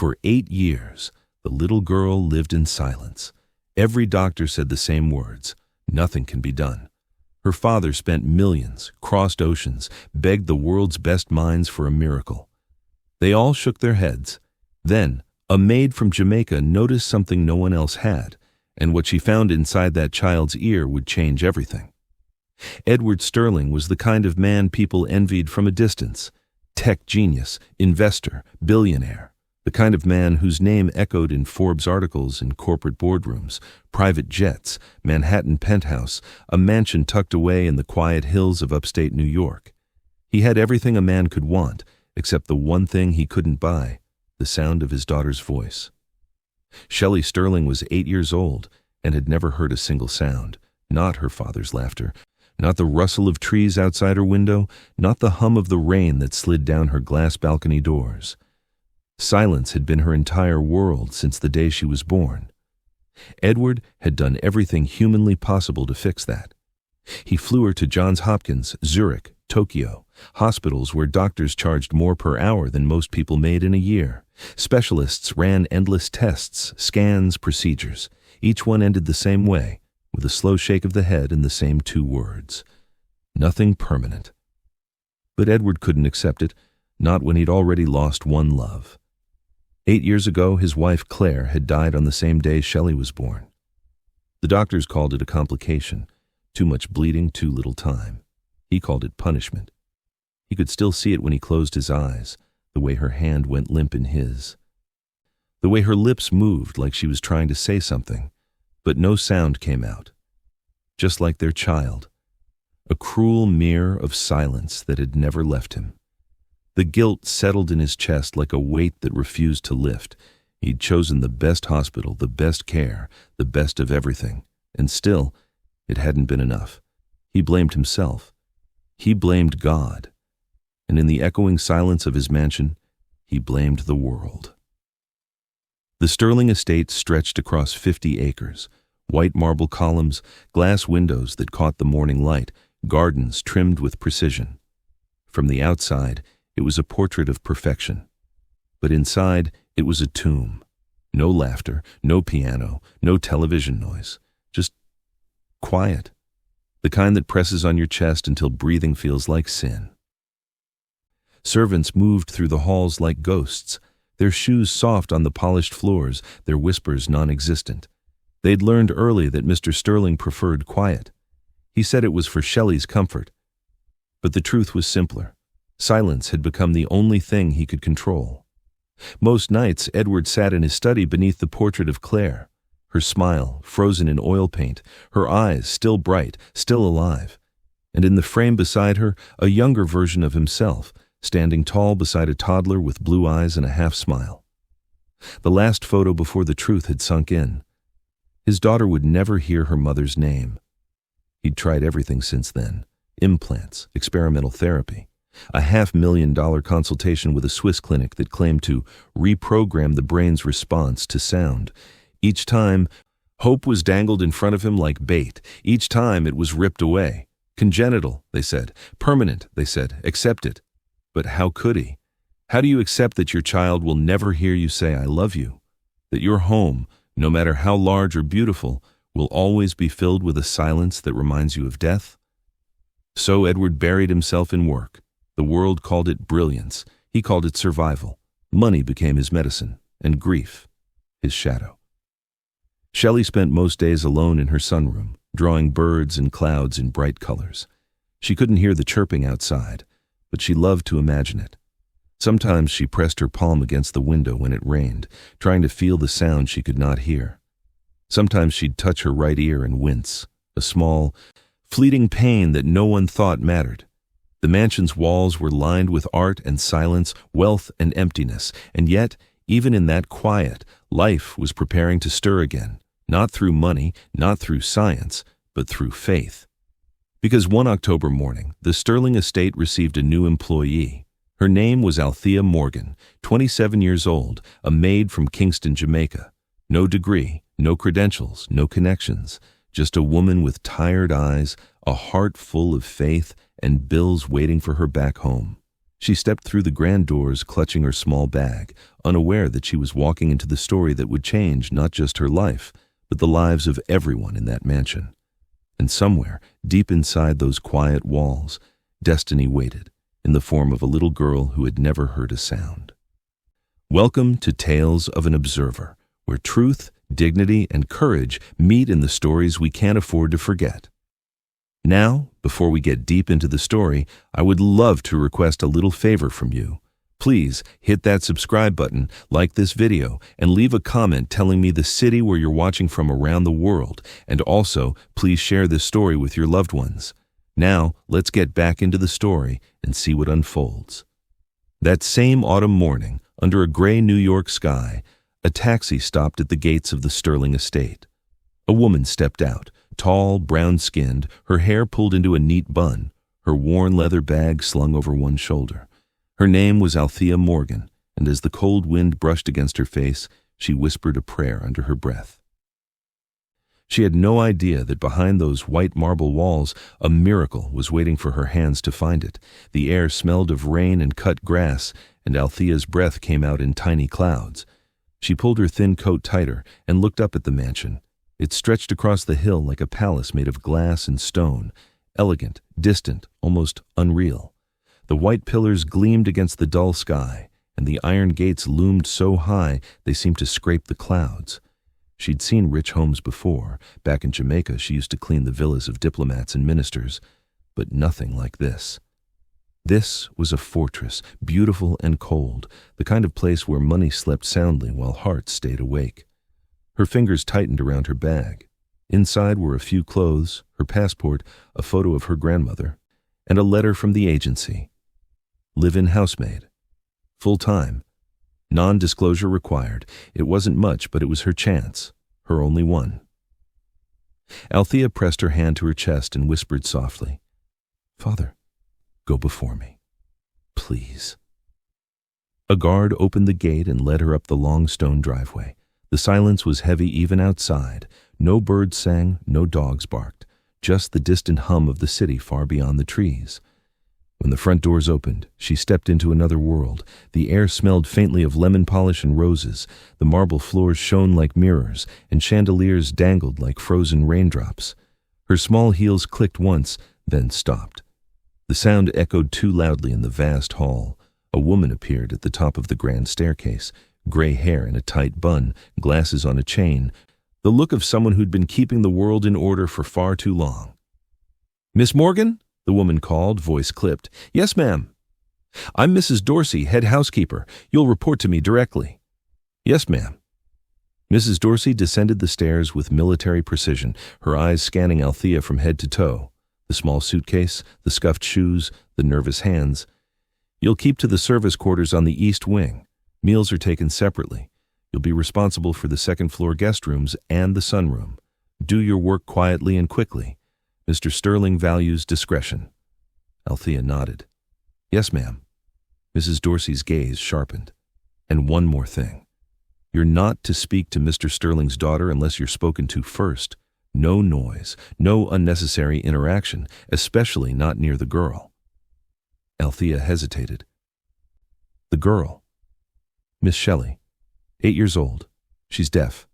For 8 years, the little girl lived in silence. Every doctor said the same words: nothing can be done. Her father spent millions, crossed oceans, begged the world's best minds for a miracle. They all shook their heads. Then, a maid from Jamaica noticed something no one else had, and what she found inside that child's ear would change everything. Edward Sterling was the kind of man people envied from a distance. Tech genius, investor, billionaire. The kind of man whose name echoed in Forbes articles in corporate boardrooms, private jets, Manhattan penthouse, a mansion tucked away in the quiet hills of upstate New York. He had everything a man could want, except the one thing he couldn't buy: the sound of his daughter's voice. Shelley Sterling was 8 years old and had never heard a single sound, not her father's laughter, not the rustle of trees outside her window, not the hum of the rain that slid down her glass balcony doors. Silence had been her entire world since the day she was born. Edward had done everything humanly possible to fix that. He flew her to Johns Hopkins, Zurich, Tokyo, hospitals where doctors charged more per hour than most people made in a year. Specialists ran endless tests, scans, procedures. Each one ended the same way, with a slow shake of the head and the same 2 words: nothing permanent. But Edward couldn't accept it, not when he'd already lost one love. 8 years ago, his wife Claire had died on the same day Shelley was born. The doctors called it a complication, too much bleeding, too little time. He called it punishment. He could still see it when he closed his eyes, the way her hand went limp in his. The way her lips moved like she was trying to say something, but no sound came out. Just like their child, a cruel mirror of silence that had never left him. The guilt settled in his chest like a weight that refused to lift. He'd chosen the best hospital, the best care, the best of everything, and still, it hadn't been enough. He blamed himself. He blamed God. And in the echoing silence of his mansion, he blamed the world. The Sterling estate stretched across 50 acres, white marble columns, glass windows that caught the morning light, gardens trimmed with precision. From the outside, it was a portrait of perfection. But inside, it was a tomb. No laughter, no piano, no television noise. Just quiet. The kind that presses on your chest until breathing feels like sin. Servants moved through the halls like ghosts, their shoes soft on the polished floors, their whispers non-existent. They'd learned early that Mr. Sterling preferred quiet. He said it was for Shelley's comfort. But the truth was simpler. Silence had become the only thing he could control. Most nights, Edward sat in his study beneath the portrait of Claire, her smile frozen in oil paint, her eyes still bright, still alive. And in the frame beside her, a younger version of himself, standing tall beside a toddler with blue eyes and a half-smile. The last photo before the truth had sunk in. His daughter would never hear her mother's name. He'd tried everything since then: implants, experimental therapy, a $500,000 consultation with a Swiss clinic that claimed to reprogram the brain's response to sound. Each time, hope was dangled in front of him like bait. Each time, it was ripped away. Congenital, they said. Permanent, they said. Accept it. But how could he? How do you accept that your child will never hear you say, "I love you"? That your home, no matter how large or beautiful, will always be filled with a silence that reminds you of death? So Edward buried himself in work. The world called it brilliance. He called it survival. Money became his medicine, and grief, his shadow. Shelley spent most days alone in her sunroom, drawing birds and clouds in bright colors. She couldn't hear the chirping outside, but she loved to imagine it. Sometimes she pressed her palm against the window when it rained, trying to feel the sound she could not hear. Sometimes she'd touch her right ear and wince, a small, fleeting pain that no one thought mattered. The mansion's walls were lined with art and silence, wealth and emptiness, and yet, even in that quiet, life was preparing to stir again, not through money, not through science, but through faith. Because one October morning, the Sterling estate received a new employee. Her name was Althea Morgan, 27 years old, a maid from Kingston, Jamaica. No degree, no credentials, no connections, just a woman with tired eyes, a heart full of faith, and bills waiting for her back home. She stepped through the grand doors, clutching her small bag, unaware that she was walking into the story that would change not just her life, but the lives of everyone in that mansion. And somewhere, deep inside those quiet walls, destiny waited, in the form of a little girl who had never heard a sound. Welcome to Tales of an Observer, where truth, dignity, and courage meet in the stories we can't afford to forget. Now, before we get deep into the story, I would love to request a little favor from you. Please hit that subscribe button, like this video, and leave a comment telling me the city where you're watching from around the world, and also, please share this story with your loved ones. Now, let's get back into the story and see what unfolds. That same autumn morning, under a gray New York sky, a taxi stopped at the gates of the Sterling estate. A woman stepped out, tall, brown-skinned, her hair pulled into a neat bun, her worn leather bag slung over one shoulder. Her name was Althea Morgan, and as the cold wind brushed against her face, she whispered a prayer under her breath. She had no idea that behind those white marble walls a miracle was waiting for her hands to find it. The air smelled of rain and cut grass, and Althea's breath came out in tiny clouds. She pulled her thin coat tighter and looked up at the mansion. It stretched across the hill like a palace made of glass and stone, elegant, distant, almost unreal. The white pillars gleamed against the dull sky, and the iron gates loomed so high they seemed to scrape the clouds. She'd seen rich homes before. Back in Jamaica, she used to clean the villas of diplomats and ministers, but nothing like this. This was a fortress, beautiful and cold, the kind of place where money slept soundly while hearts stayed awake. Her fingers tightened around her bag. Inside were a few clothes, her passport, a photo of her grandmother, and a letter from the agency. Live-in housemaid. Full-time. Non-disclosure required. It wasn't much, but it was her chance, her only one. Althea pressed her hand to her chest and whispered softly, "Father, go before me. Please." A guard opened the gate and led her up the long stone driveway. The silence was heavy even outside. No birds sang, no dogs barked, just the distant hum of the city far beyond the trees. When the front doors opened, she stepped into another world. The air smelled faintly of lemon polish and roses. The marble floors shone like mirrors, and chandeliers dangled like frozen raindrops. Her small heels clicked once, then stopped. The sound echoed too loudly in the vast hall. A woman appeared at the top of the grand staircase, gray hair in a tight bun, glasses on a chain, the look of someone who'd been keeping the world in order for far too long. "Miss Morgan?" the woman called, voice clipped. "Yes, ma'am." "I'm Mrs. Dorsey, head housekeeper. You'll report to me directly." "Yes, ma'am." Mrs. Dorsey descended the stairs with military precision, her eyes scanning Althea from head to toe. The small suitcase, the scuffed shoes, the nervous hands. "You'll keep to the service quarters on the east wing. Meals are taken separately. You'll be responsible for the second-floor guest rooms and the sunroom. Do your work quietly and quickly. Mr. Sterling values discretion." Althea nodded. "Yes, ma'am." Mrs. Dorsey's gaze sharpened. "And one more thing. You're not to speak to Mr. Sterling's daughter unless you're spoken to first. No noise, no unnecessary interaction, especially not near the girl." Althea hesitated. "The girl?" "Miss Shelley, 8 years old. She's deaf."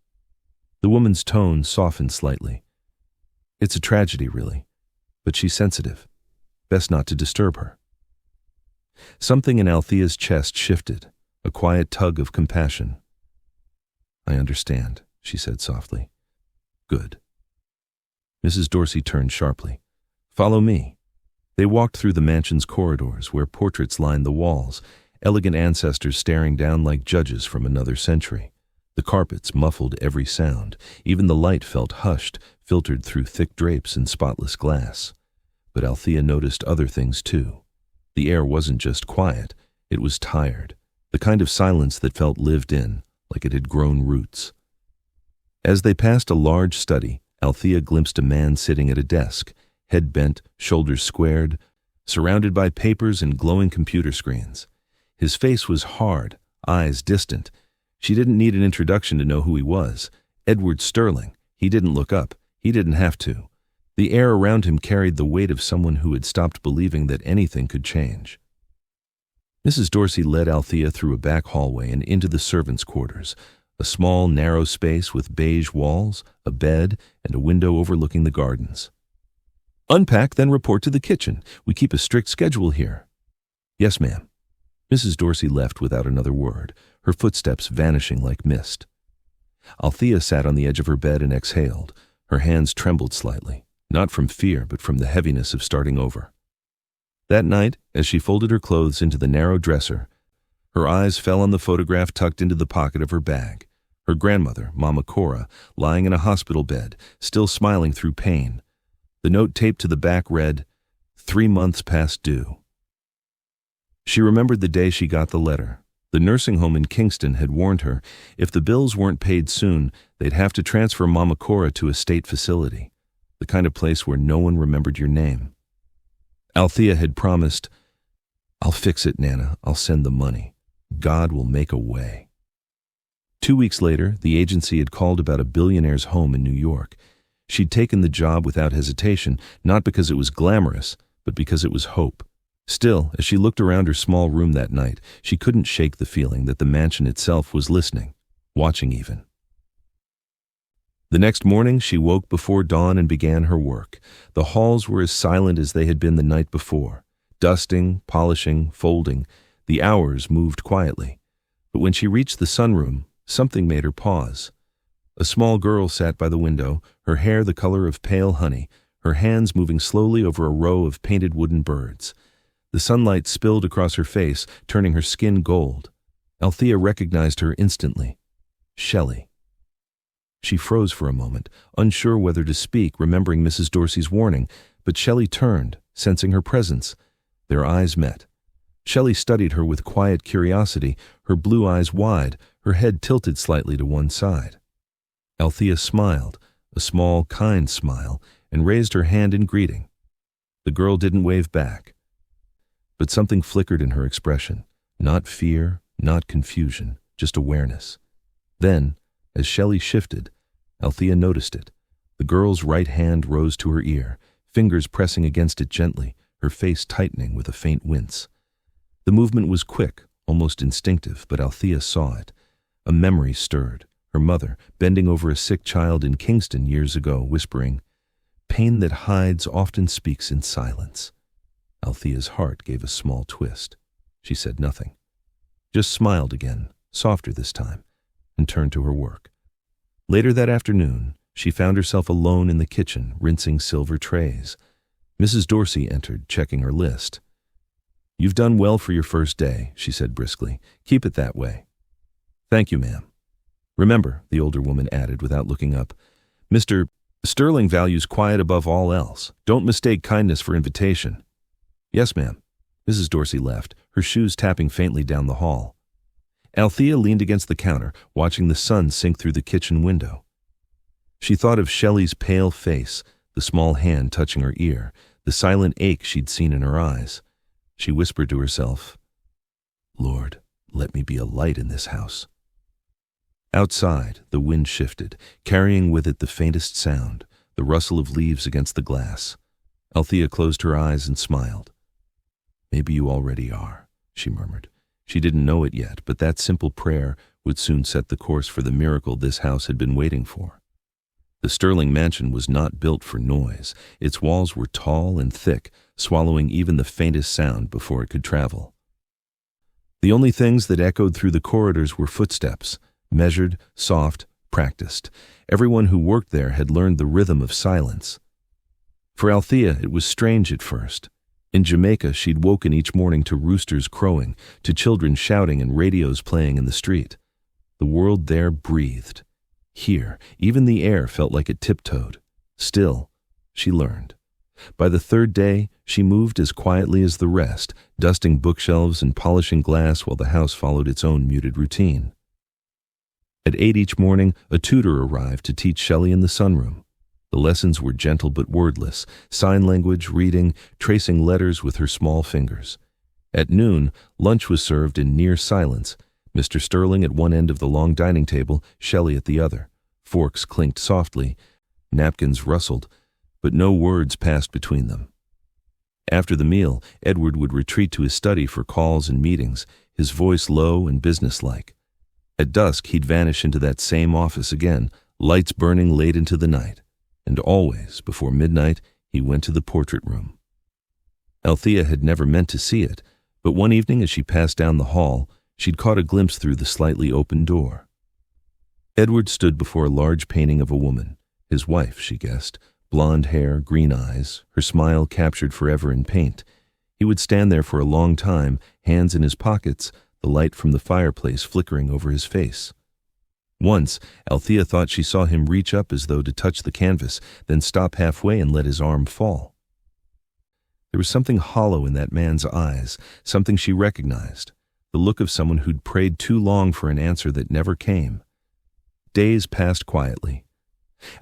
The woman's tone softened slightly. "It's a tragedy, really, but she's sensitive. Best not to disturb her." Something in Althea's chest shifted, a quiet tug of compassion. "I understand," she said softly. "Good." Mrs. Dorsey turned sharply. "Follow me." They walked through the mansion's corridors where portraits lined the walls, elegant ancestors staring down like judges from another century. The carpets muffled every sound. Even the light felt hushed, filtered through thick drapes and spotless glass. But Althea noticed other things too. The air wasn't just quiet, it was tired, the kind of silence that felt lived in, like it had grown roots. As they passed a large study, Althea glimpsed a man sitting at a desk, head bent, shoulders squared, surrounded by papers and glowing computer screens. His face was hard, eyes distant. She didn't need an introduction to know who he was. Edward Sterling. He didn't look up. He didn't have to. The air around him carried the weight of someone who had stopped believing that anything could change. Mrs. Dorsey led Althea through a back hallway and into the servants' quarters, a small, narrow space with beige walls, a bed, and a window overlooking the gardens. "Unpack, then report to the kitchen. We keep a strict schedule here." "Yes, ma'am." Mrs. Dorsey left without another word, her footsteps vanishing like mist. Althea sat on the edge of her bed and exhaled. Her hands trembled slightly, not from fear but from the heaviness of starting over. That night, as she folded her clothes into the narrow dresser, her eyes fell on the photograph tucked into the pocket of her bag. Her grandmother, Mama Cora, lying in a hospital bed, still smiling through pain. The note taped to the back read, "3 months past due." She remembered the day she got the letter. The nursing home in Kingston had warned her if the bills weren't paid soon, they'd have to transfer Mama Cora to a state facility, the kind of place where no one remembered your name. Althea had promised, "I'll fix it, Nana. I'll send the money. God will make a way." 2 weeks later, the agency had called about a billionaire's home in New York. She'd taken the job without hesitation, not because it was glamorous, but because it was hope. Still, as she looked around her small room that night, she couldn't shake the feeling that the mansion itself was listening, watching even. The next morning, she woke before dawn and began her work. The halls were as silent as they had been the night before. Dusting, polishing, folding, the hours moved quietly. But when she reached the sunroom, something made her pause. A small girl sat by the window, her hair the color of pale honey, her hands moving slowly over a row of painted wooden birds. The sunlight spilled across her face, turning her skin gold. Althea recognized her instantly. Shelley. She froze for a moment, unsure whether to speak, remembering Mrs. Dorsey's warning, but Shelley turned, sensing her presence. Their eyes met. Shelley studied her with quiet curiosity, her blue eyes wide, her head tilted slightly to one side. Althea smiled, a small, kind smile, and raised her hand in greeting. The girl didn't wave back. But something flickered in her expression. Not fear, not confusion, just awareness. Then, as Shelley shifted, Althea noticed it. The girl's right hand rose to her ear, fingers pressing against it gently, her face tightening with a faint wince. The movement was quick, almost instinctive, but Althea saw it. A memory stirred. Her mother, bending over a sick child in Kingston years ago, whispering, "Pain that hides often speaks in silence." Althea's heart gave a small twist. She said nothing. Just smiled again, softer this time, and turned to her work. Later that afternoon, she found herself alone in the kitchen, rinsing silver trays. Mrs. Dorsey entered, checking her list. "You've done well for your first day," she said briskly. "Keep it that way." "Thank you, ma'am." "Remember," the older woman added without looking up, "Mr. Sterling values quiet above all else. Don't mistake kindness for invitation." "Yes, ma'am." Mrs. Dorsey left, her shoes tapping faintly down the hall. Althea leaned against the counter, watching the sun sink through the kitchen window. She thought of Shelley's pale face, the small hand touching her ear, the silent ache she'd seen in her eyes. She whispered to herself, "Lord, let me be a light in this house." Outside, the wind shifted, carrying with it the faintest sound, the rustle of leaves against the glass. Althea closed her eyes and smiled. "Maybe you already are," she murmured. She didn't know it yet, but that simple prayer would soon set the course for the miracle this house had been waiting for. The Sterling mansion was not built for noise. Its walls were tall and thick, swallowing even the faintest sound before it could travel. The only things that echoed through the corridors were footsteps, measured, soft, practiced. Everyone who worked there had learned the rhythm of silence. For Althea, it was strange at first. In Jamaica, she'd woken each morning to roosters crowing, to children shouting and radios playing in the street. The world there breathed. Here, even the air felt like it tiptoed. Still, she learned. By the third day, she moved as quietly as the rest, dusting bookshelves and polishing glass while the house followed its own muted routine. At 8 each morning, a tutor arrived to teach Shelley in the sunroom. The lessons were gentle but wordless, sign language, reading, tracing letters with her small fingers. At noon, lunch was served in near silence, Mr. Sterling at one end of the long dining table, Shelley at the other. Forks clinked softly, napkins rustled, but no words passed between them. After the meal, Edward would retreat to his study for calls and meetings, his voice low and businesslike. At dusk, he'd vanish into that same office again, lights burning late into the night. And always, before midnight, he went to the portrait room. Althea had never meant to see it, but one evening as she passed down the hall, she'd caught a glimpse through the slightly open door. Edward stood before a large painting of a woman, his wife, she guessed, blonde hair, green eyes, her smile captured forever in paint. He would stand there for a long time, hands in his pockets, the light from the fireplace flickering over his face. Once, Althea thought she saw him reach up as though to touch the canvas, then stop halfway and let his arm fall. There was something hollow in that man's eyes, something she recognized, the look of someone who'd prayed too long for an answer that never came. Days passed quietly.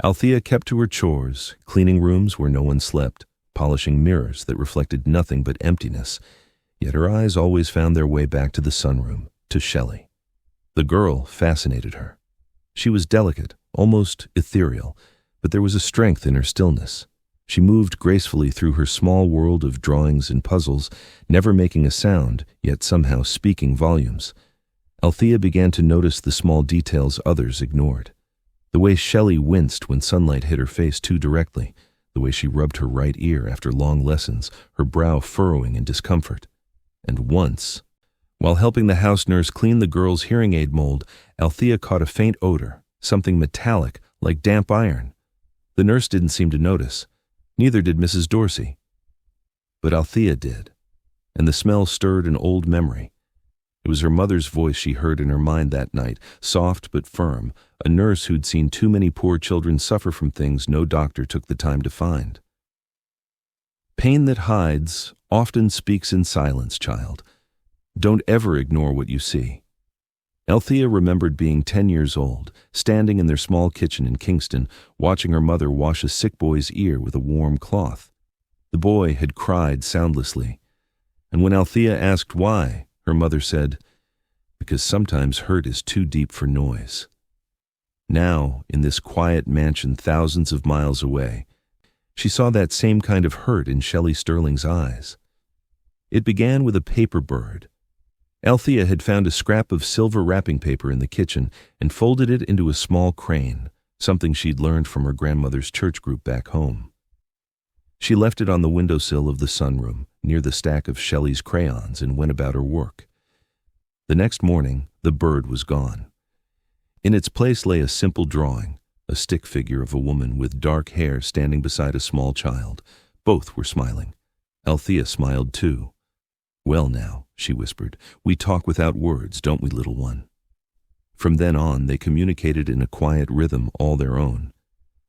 Althea kept to her chores, cleaning rooms where no one slept, polishing mirrors that reflected nothing but emptiness, yet her eyes always found their way back to the sunroom, to Shelley. The girl fascinated her. She was delicate, almost ethereal, but there was a strength in her stillness. She moved gracefully through her small world of drawings and puzzles, never making a sound, yet somehow speaking volumes. Althea began to notice the small details others ignored. The way Shelley winced when sunlight hit her face too directly, the way she rubbed her right ear after long lessons, her brow furrowing in discomfort. And once, while helping the house nurse clean the girl's hearing aid mold, Althea caught a faint odor, something metallic, like damp iron. The nurse didn't seem to notice. Neither did Mrs. Dorsey. But Althea did, and the smell stirred an old memory. It was her mother's voice she heard in her mind that night, soft but firm, a nurse who'd seen too many poor children suffer from things no doctor took the time to find. Pain that hides often speaks in silence, child. Don't ever ignore what you see. Althea remembered being 10 years old, standing in their small kitchen in Kingston, watching her mother wash a sick boy's ear with a warm cloth. The boy had cried soundlessly, and when Althea asked why, her mother said, "Because sometimes hurt is too deep for noise." Now, in this quiet mansion thousands of miles away, she saw that same kind of hurt in Shelley Sterling's eyes. It began with a paper bird. Althea had found a scrap of silver wrapping paper in the kitchen and folded it into a small crane, something she'd learned from her grandmother's church group back home. She left it on the windowsill of the sunroom, near the stack of Shelley's crayons, and went about her work. The next morning, the bird was gone. In its place lay a simple drawing, a stick figure of a woman with dark hair standing beside a small child. Both were smiling. Althea smiled too. "Well now," she whispered, "we talk without words, don't we, little one?" From then on, they communicated in a quiet rhythm all their own.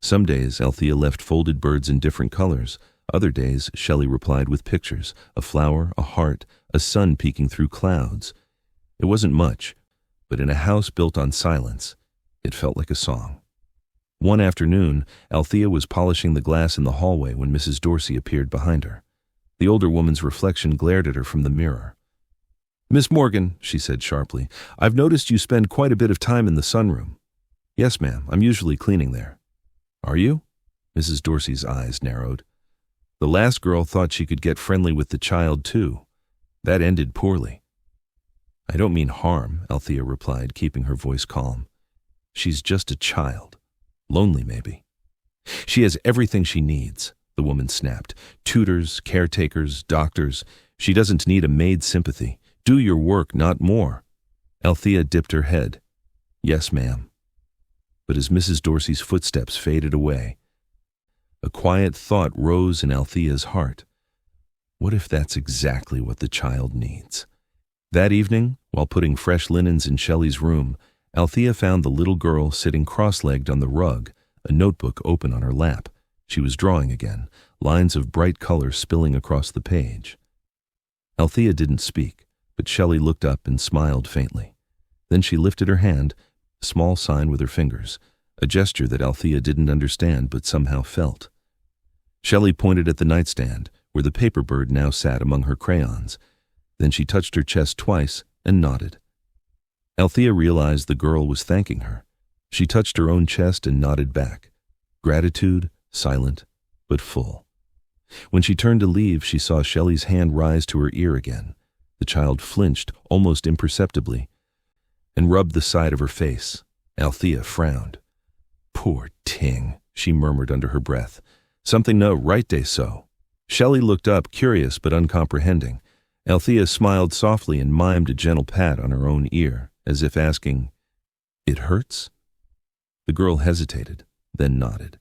Some days, Althea left folded birds in different colors. Other days, Shelley replied with pictures, a flower, a heart, a sun peeking through clouds. It wasn't much, but in a house built on silence, it felt like a song. One afternoon, Althea was polishing the glass in the hallway when Mrs. Dorsey appeared behind her. The older woman's reflection glared at her from the mirror. "Miss Morgan," she said sharply, "I've noticed you spend quite a bit of time in the sunroom." "Yes, ma'am, I'm usually cleaning there." "Are you?" Mrs. Dorsey's eyes narrowed. The last girl thought she could get friendly with the child, too. That ended poorly. "I don't mean harm," Althea replied, keeping her voice calm. "She's just a child. Lonely, maybe." "She has everything she needs," the woman snapped. "Tutors, caretakers, doctors. She doesn't need a maid's sympathy. Do your work, not more." Althea dipped her head. "Yes, ma'am." But as Mrs. Dorsey's footsteps faded away, a quiet thought rose in Althea's heart. What if that's exactly what the child needs? That evening, while putting fresh linens in Shelley's room, Althea found the little girl sitting cross-legged on the rug, a notebook open on her lap. She was drawing again, lines of bright color spilling across the page. Althea didn't speak, but Shelley looked up and smiled faintly. Then she lifted her hand, a small sign with her fingers, a gesture that Althea didn't understand but somehow felt. Shelley pointed at the nightstand, where the paper bird now sat among her crayons. Then she touched her chest twice and nodded. Althea realized the girl was thanking her. She touched her own chest and nodded back. Gratitude, silent, but full. When she turned to leave, she saw Shelley's hand rise to her ear again. The child flinched, almost imperceptibly, and rubbed the side of her face. Althea frowned. "Poor ting," she murmured under her breath. "Something no right day so." Shelley looked up, curious but uncomprehending. Althea smiled softly and mimed a gentle pat on her own ear, as if asking, "It hurts?" The girl hesitated, then nodded.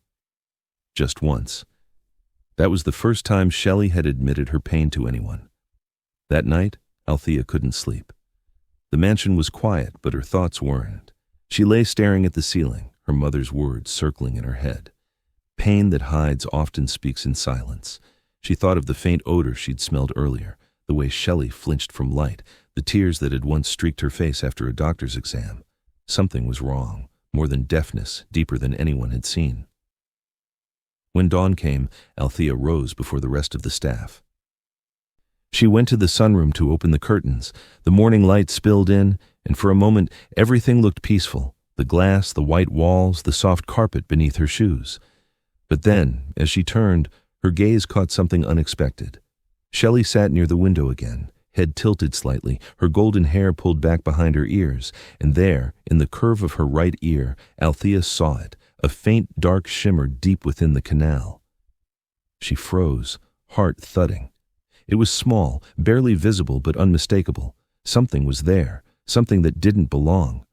Just once. That was the first time Shelley had admitted her pain to anyone. That night, Althea couldn't sleep. The mansion was quiet, but her thoughts weren't. She lay staring at the ceiling, her mother's words circling in her head. Pain that hides often speaks in silence. She thought of the faint odor she'd smelled earlier, the way Shelley flinched from light, the tears that had once streaked her face after a doctor's exam. Something was wrong, more than deafness, deeper than anyone had seen. When dawn came, Althea rose before the rest of the staff. She went to the sunroom to open the curtains. The morning light spilled in, and for a moment everything looked peaceful. The glass, the white walls, the soft carpet beneath her shoes. But then, as she turned, her gaze caught something unexpected. Shelley sat near the window again, head tilted slightly, her golden hair pulled back behind her ears, and there, in the curve of her right ear, Althea saw it, a faint dark shimmer deep within the canal. She froze, heart thudding. It was small, barely visible but unmistakable. Something was there, something that didn't belong.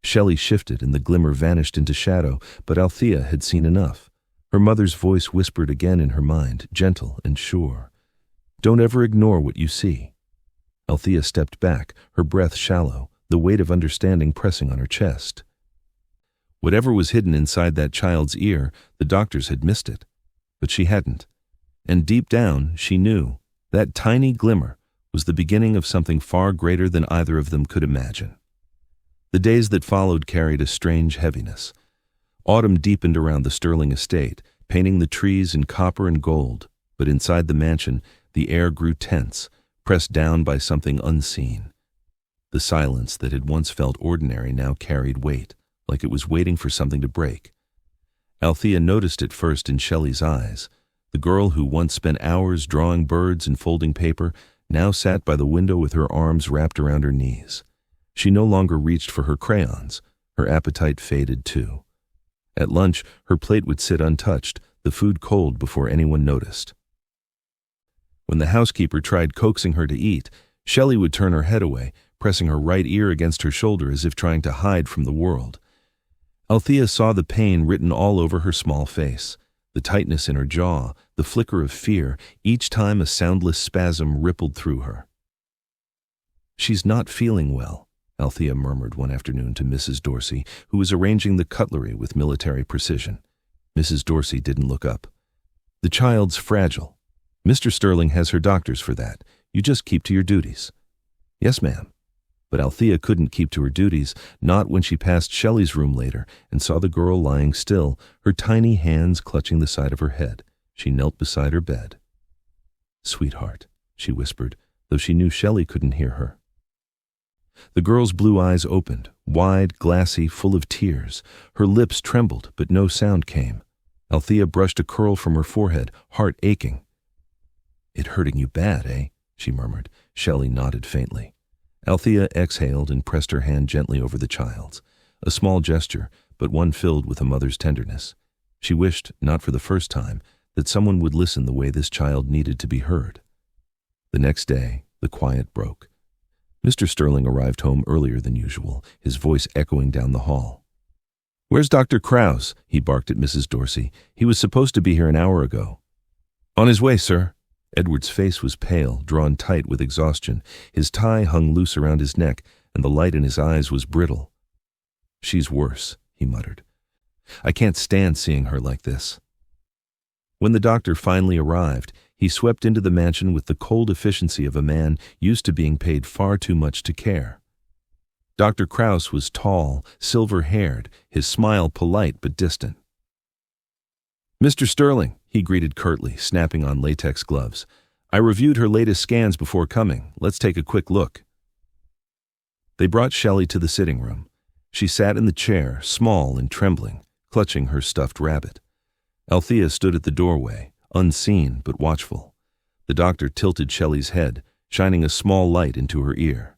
Shelley shifted and the glimmer vanished into shadow, but Althea had seen enough. Her mother's voice whispered again in her mind, gentle and sure. "Don't ever ignore what you see." Althea stepped back, her breath shallow, the weight of understanding pressing on her chest. Whatever was hidden inside that child's ear, the doctors had missed it. But she hadn't. And deep down, she knew that tiny glimmer was the beginning of something far greater than either of them could imagine. The days that followed carried a strange heaviness. Autumn deepened around the Sterling estate, painting the trees in copper and gold, but inside the mansion, the air grew tense, pressed down by something unseen. The silence that had once felt ordinary now carried weight, like it was waiting for something to break. Althea noticed it first in Shelley's eyes. The girl who once spent hours drawing birds and folding paper now sat by the window with her arms wrapped around her knees. She no longer reached for her crayons. Her appetite faded too. At lunch, her plate would sit untouched, the food cold before anyone noticed. When the housekeeper tried coaxing her to eat, Shelley would turn her head away, pressing her right ear against her shoulder as if trying to hide from the world. Althea saw the pain written all over her small face, the tightness in her jaw, the flicker of fear, each time a soundless spasm rippled through her. "She's not feeling well," Althea murmured one afternoon to Mrs. Dorsey, who was arranging the cutlery with military precision. Mrs. Dorsey didn't look up. "The child's fragile. Mr. Sterling has her doctors for that. You just keep to your duties." "Yes, ma'am." But Althea couldn't keep to her duties, not when she passed Shelley's room later and saw the girl lying still, her tiny hands clutching the side of her head. She knelt beside her bed. "Sweetheart," she whispered, though she knew Shelley couldn't hear her. The girl's blue eyes opened, wide, glassy, full of tears. Her lips trembled, but no sound came. Althea brushed a curl from her forehead, heart aching. "It hurting you bad, eh?" she murmured. Shelley nodded faintly. Althea exhaled and pressed her hand gently over the child's. A small gesture, but one filled with a mother's tenderness. She wished, not for the first time, that someone would listen the way this child needed to be heard. The next day, the quiet broke. Mr. Sterling arrived home earlier than usual, his voice echoing down the hall. "Where's Dr. Krause?" he barked at Mrs. Dorsey. "He was supposed to be here an hour ago." "On his way, sir." Edward's face was pale, drawn tight with exhaustion. His tie hung loose around his neck, and the light in his eyes was brittle. "She's worse," he muttered. "I can't stand seeing her like this." When the doctor finally arrived, he swept into the mansion with the cold efficiency of a man used to being paid far too much to care. Dr. Krause was tall, silver-haired, his smile polite but distant. "Mr. Sterling," he greeted curtly, snapping on latex gloves. "I reviewed her latest scans before coming. Let's take a quick look." They brought Shelley to the sitting room. She sat in the chair, small and trembling, clutching her stuffed rabbit. Althea stood at the doorway, unseen but watchful. The doctor tilted Shelley's head, shining a small light into her ear.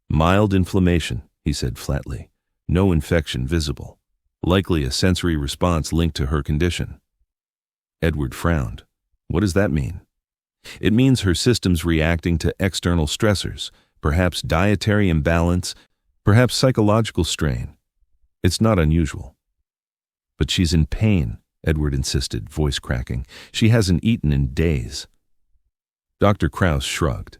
"Mild inflammation," he said flatly. "No infection visible. Likely a sensory response linked to her condition." Edward frowned. "What does that mean?" "It means her system's reacting to external stressors, perhaps dietary imbalance, perhaps psychological strain. It's not unusual." "But she's in pain," Edward insisted, voice cracking. "She hasn't eaten in days." Dr. Krauss shrugged.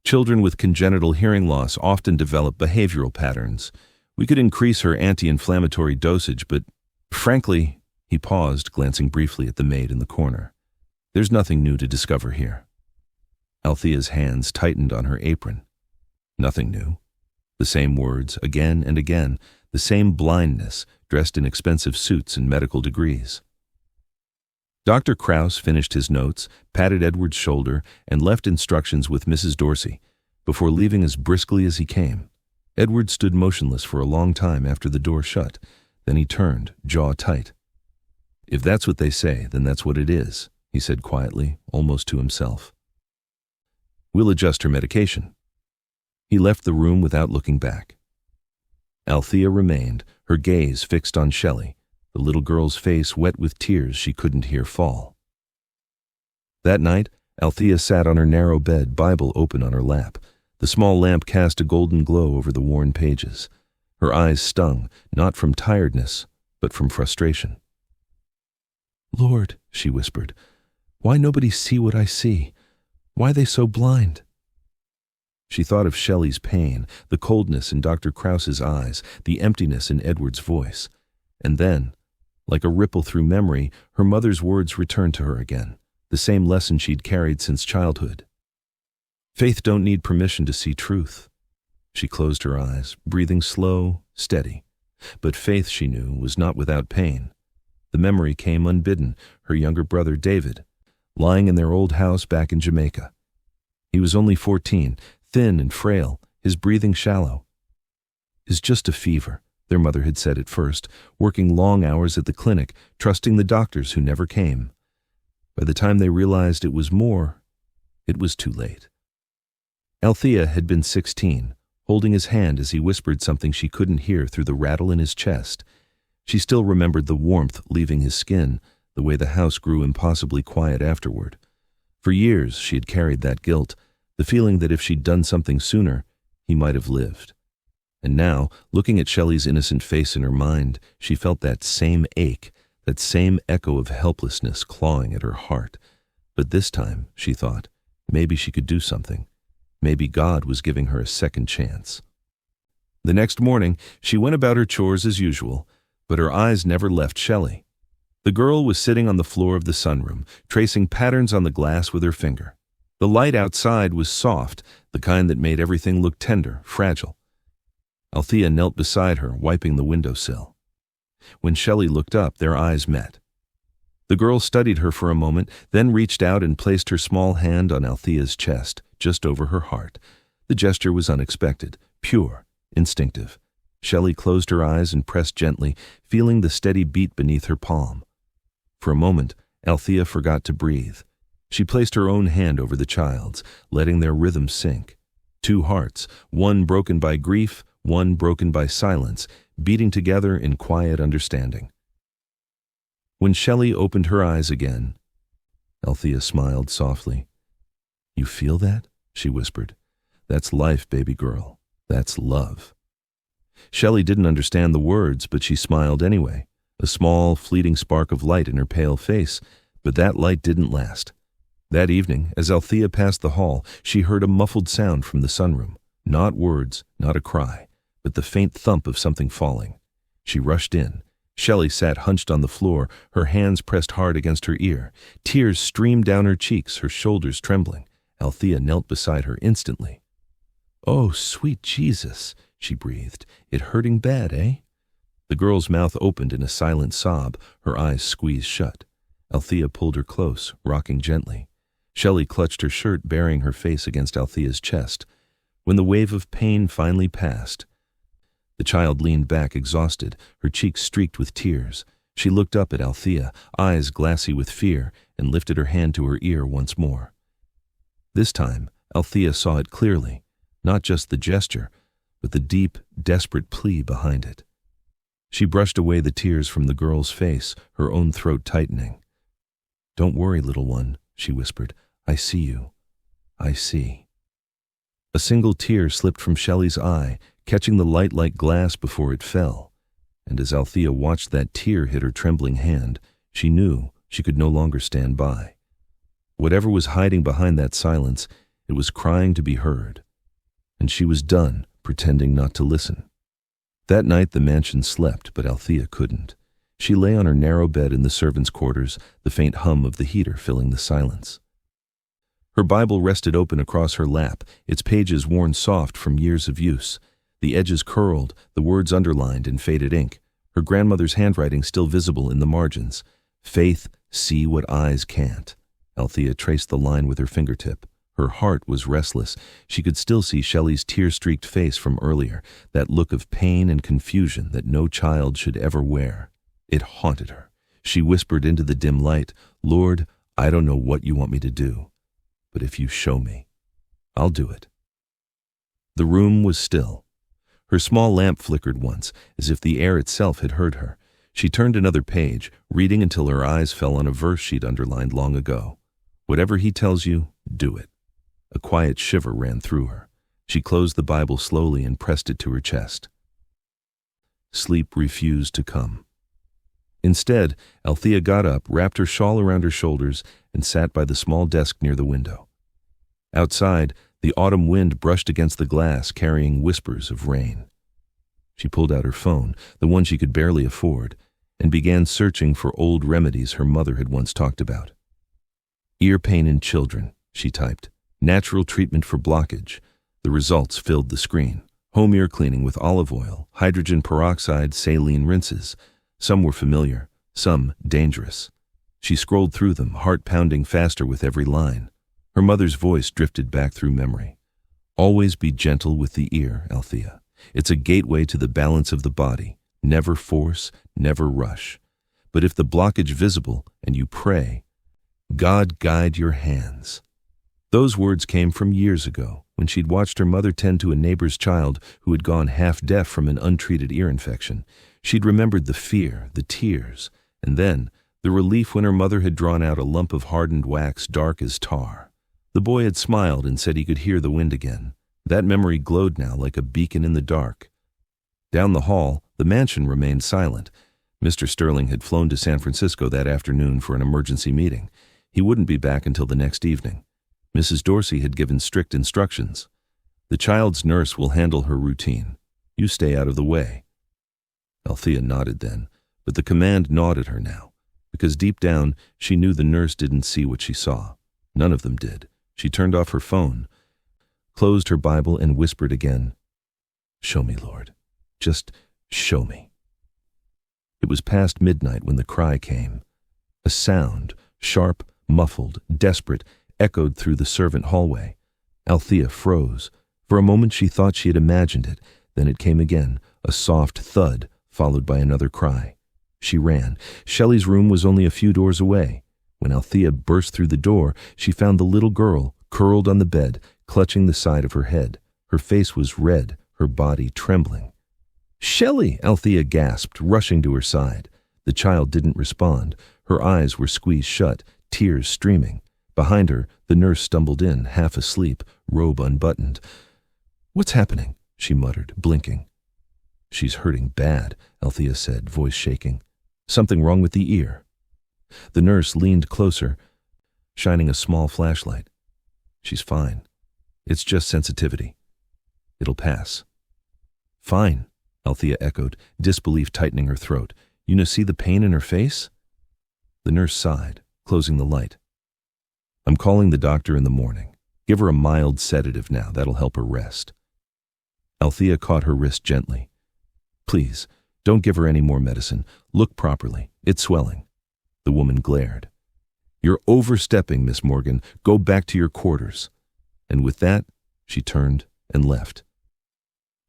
"Children with congenital hearing loss often develop behavioral patterns. We could increase her anti-inflammatory dosage, but frankly," he paused, glancing briefly at the maid in the corner, "there's nothing new to discover here." Althea's hands tightened on her apron. Nothing new. The same words, again and again, the same blindness, dressed in expensive suits and medical degrees. Dr. Krauss finished his notes, patted Edward's shoulder, and left instructions with Mrs. Dorsey, before leaving as briskly as he came. Edward stood motionless for a long time after the door shut. Then he turned, jaw tight. "If that's what they say, then that's what it is," he said quietly, almost to himself. "We'll adjust her medication." He left the room without looking back. Althea remained, her gaze fixed on Shelley, the little girl's face wet with tears she couldn't hear fall. That night, Althea sat on her narrow bed, Bible open on her lap. The small lamp cast a golden glow over the worn pages. Her eyes stung, not from tiredness, but from frustration. "Lord," she whispered, "why nobody see what I see? Why they so blind?" She thought of Shelley's pain, the coldness in Dr. Krauss's eyes, the emptiness in Edward's voice. And then, like a ripple through memory, her mother's words returned to her again, the same lesson she'd carried since childhood. Faith don't need permission to see truth. She closed her eyes, breathing slow, steady. But faith, she knew, was not without pain. The memory came unbidden, her younger brother David, lying in their old house back in Jamaica. He was only 14, thin and frail, his breathing shallow. "It's just a fever," their mother had said at first, working long hours at the clinic, trusting the doctors who never came. By the time they realized it was more, it was too late. Althea had been 16, holding his hand as he whispered something she couldn't hear through the rattle in his chest. She still remembered the warmth leaving his skin, the way the house grew impossibly quiet afterward. For years she had carried that guilt, the feeling that if she'd done something sooner, he might have lived. And now, looking at Shelley's innocent face in her mind, she felt that same ache, that same echo of helplessness clawing at her heart. But this time, she thought, maybe she could do something. Maybe God was giving her a second chance. The next morning, she went about her chores as usual, but her eyes never left Shelley. The girl was sitting on the floor of the sunroom, tracing patterns on the glass with her finger. The light outside was soft, the kind that made everything look tender, fragile. Althea knelt beside her, wiping the windowsill. When Shelley looked up, their eyes met. The girl studied her for a moment, then reached out and placed her small hand on Althea's chest, just over her heart. The gesture was unexpected, pure, instinctive. Shelley closed her eyes and pressed gently, feeling the steady beat beneath her palm. For a moment, Althea forgot to breathe. She placed her own hand over the child's, letting their rhythm sync. Two hearts, one broken by grief, one broken by silence, beating together in quiet understanding. When Shelley opened her eyes again, Althea smiled softly. "You feel that?" she whispered. "That's life, baby girl. That's love." Shelley didn't understand the words, but she smiled anyway, a small, fleeting spark of light in her pale face, but that light didn't last. That evening, as Althea passed the hall, she heard a muffled sound from the sunroom. Not words, not a cry, but the faint thump of something falling. She rushed in. Shelley sat hunched on the floor, her hands pressed hard against her ear. Tears streamed down her cheeks, her shoulders trembling. Althea knelt beside her instantly. "Oh, sweet Jesus," she breathed. "It hurting bad, eh?" The girl's mouth opened in a silent sob, her eyes squeezed shut. Althea pulled her close, rocking gently. Shelley clutched her shirt, burying her face against Althea's chest. When the wave of pain finally passed, the child leaned back exhausted, her cheeks streaked with tears. She looked up at Althea, eyes glassy with fear, and lifted her hand to her ear once more. This time, Althea saw it clearly, not just the gesture, but the deep, desperate plea behind it. She brushed away the tears from the girl's face, her own throat tightening. "Don't worry, little one," she whispered. "I see you. I see." A single tear slipped from Shelley's eye, catching the light like glass before it fell. And as Althea watched that tear hit her trembling hand, she knew she could no longer stand by. Whatever was hiding behind that silence, it was crying to be heard. And she was done pretending not to listen. That night the mansion slept, but Althea couldn't. She lay on her narrow bed in the servants' quarters, the faint hum of the heater filling the silence. Her Bible rested open across her lap, its pages worn soft from years of use, the edges curled, the words underlined in faded ink, her grandmother's handwriting still visible in the margins. "Faith, see what eyes can't." Althea traced the line with her fingertip. Her heart was restless. She could still see Shelley's tear-streaked face from earlier, that look of pain and confusion that no child should ever wear. It haunted her. She whispered into the dim light, "Lord, I don't know what you want me to do, but if you show me, I'll do it." The room was still. Her small lamp flickered once, as if the air itself had heard her. She turned another page, reading until her eyes fell on a verse she'd underlined long ago. "Whatever he tells you, do it." A quiet shiver ran through her. She closed the Bible slowly and pressed it to her chest. Sleep refused to come. Instead, Althea got up, wrapped her shawl around her shoulders, and sat by the small desk near the window. Outside, the autumn wind brushed against the glass, carrying whispers of rain. She pulled out her phone, the one she could barely afford, and began searching for old remedies her mother had once talked about. "Ear pain in children," she typed. "Natural treatment for blockage." The results filled the screen. Home ear cleaning with olive oil, hydrogen peroxide, saline rinses. Some were familiar, some dangerous. She scrolled through them, heart pounding faster with every line. Her mother's voice drifted back through memory. "Always be gentle with the ear, Althea. It's a gateway to the balance of the body. Never force, never rush. But if the blockage visible and you pray, God guide your hands." Those words came from years ago, when she'd watched her mother tend to a neighbor's child who had gone half-deaf from an untreated ear infection. She'd remembered the fear, the tears, and then the relief when her mother had drawn out a lump of hardened wax dark as tar. The boy had smiled and said he could hear the wind again. That memory glowed now like a beacon in the dark. Down the hall, the mansion remained silent. Mr. Sterling had flown to San Francisco that afternoon for an emergency meeting. He wouldn't be back until the next evening. Mrs. Dorsey had given strict instructions. "The child's nurse will handle her routine. You stay out of the way." Althea nodded then, but the command gnawed at her now, because deep down she knew the nurse didn't see what she saw. None of them did. She turned off her phone, closed her Bible, and whispered again, "Show me, Lord. Just show me." It was past midnight when the cry came. A sound, sharp, muffled, desperate, echoed through the servant hallway. Althea froze. For a moment she thought she had imagined it. Then it came again, a soft thud, followed by another cry. She ran. Shelley's room was only a few doors away. When Althea burst through the door, she found the little girl, curled on the bed, clutching the side of her head. Her face was red, her body trembling. "Shelley!" Althea gasped, rushing to her side. The child didn't respond. Her eyes were squeezed shut, tears streaming. Behind her, the nurse stumbled in, half asleep, robe unbuttoned. "What's happening?" she muttered, blinking. "She's hurting bad," Althea said, voice shaking. "Something wrong with the ear." The nurse leaned closer, shining a small flashlight. "She's fine. It's just sensitivity. It'll pass." "Fine," Althea echoed, disbelief tightening her throat. "You see the pain in her face?" The nurse sighed, closing the light. "I'm calling the doctor in the morning. Give her a mild sedative now. That'll help her rest." Althea caught her wrist gently. "Please, don't give her any more medicine. Look properly. It's swelling." The woman glared. "You're overstepping, Miss Morgan. Go back to your quarters." And with that, she turned and left.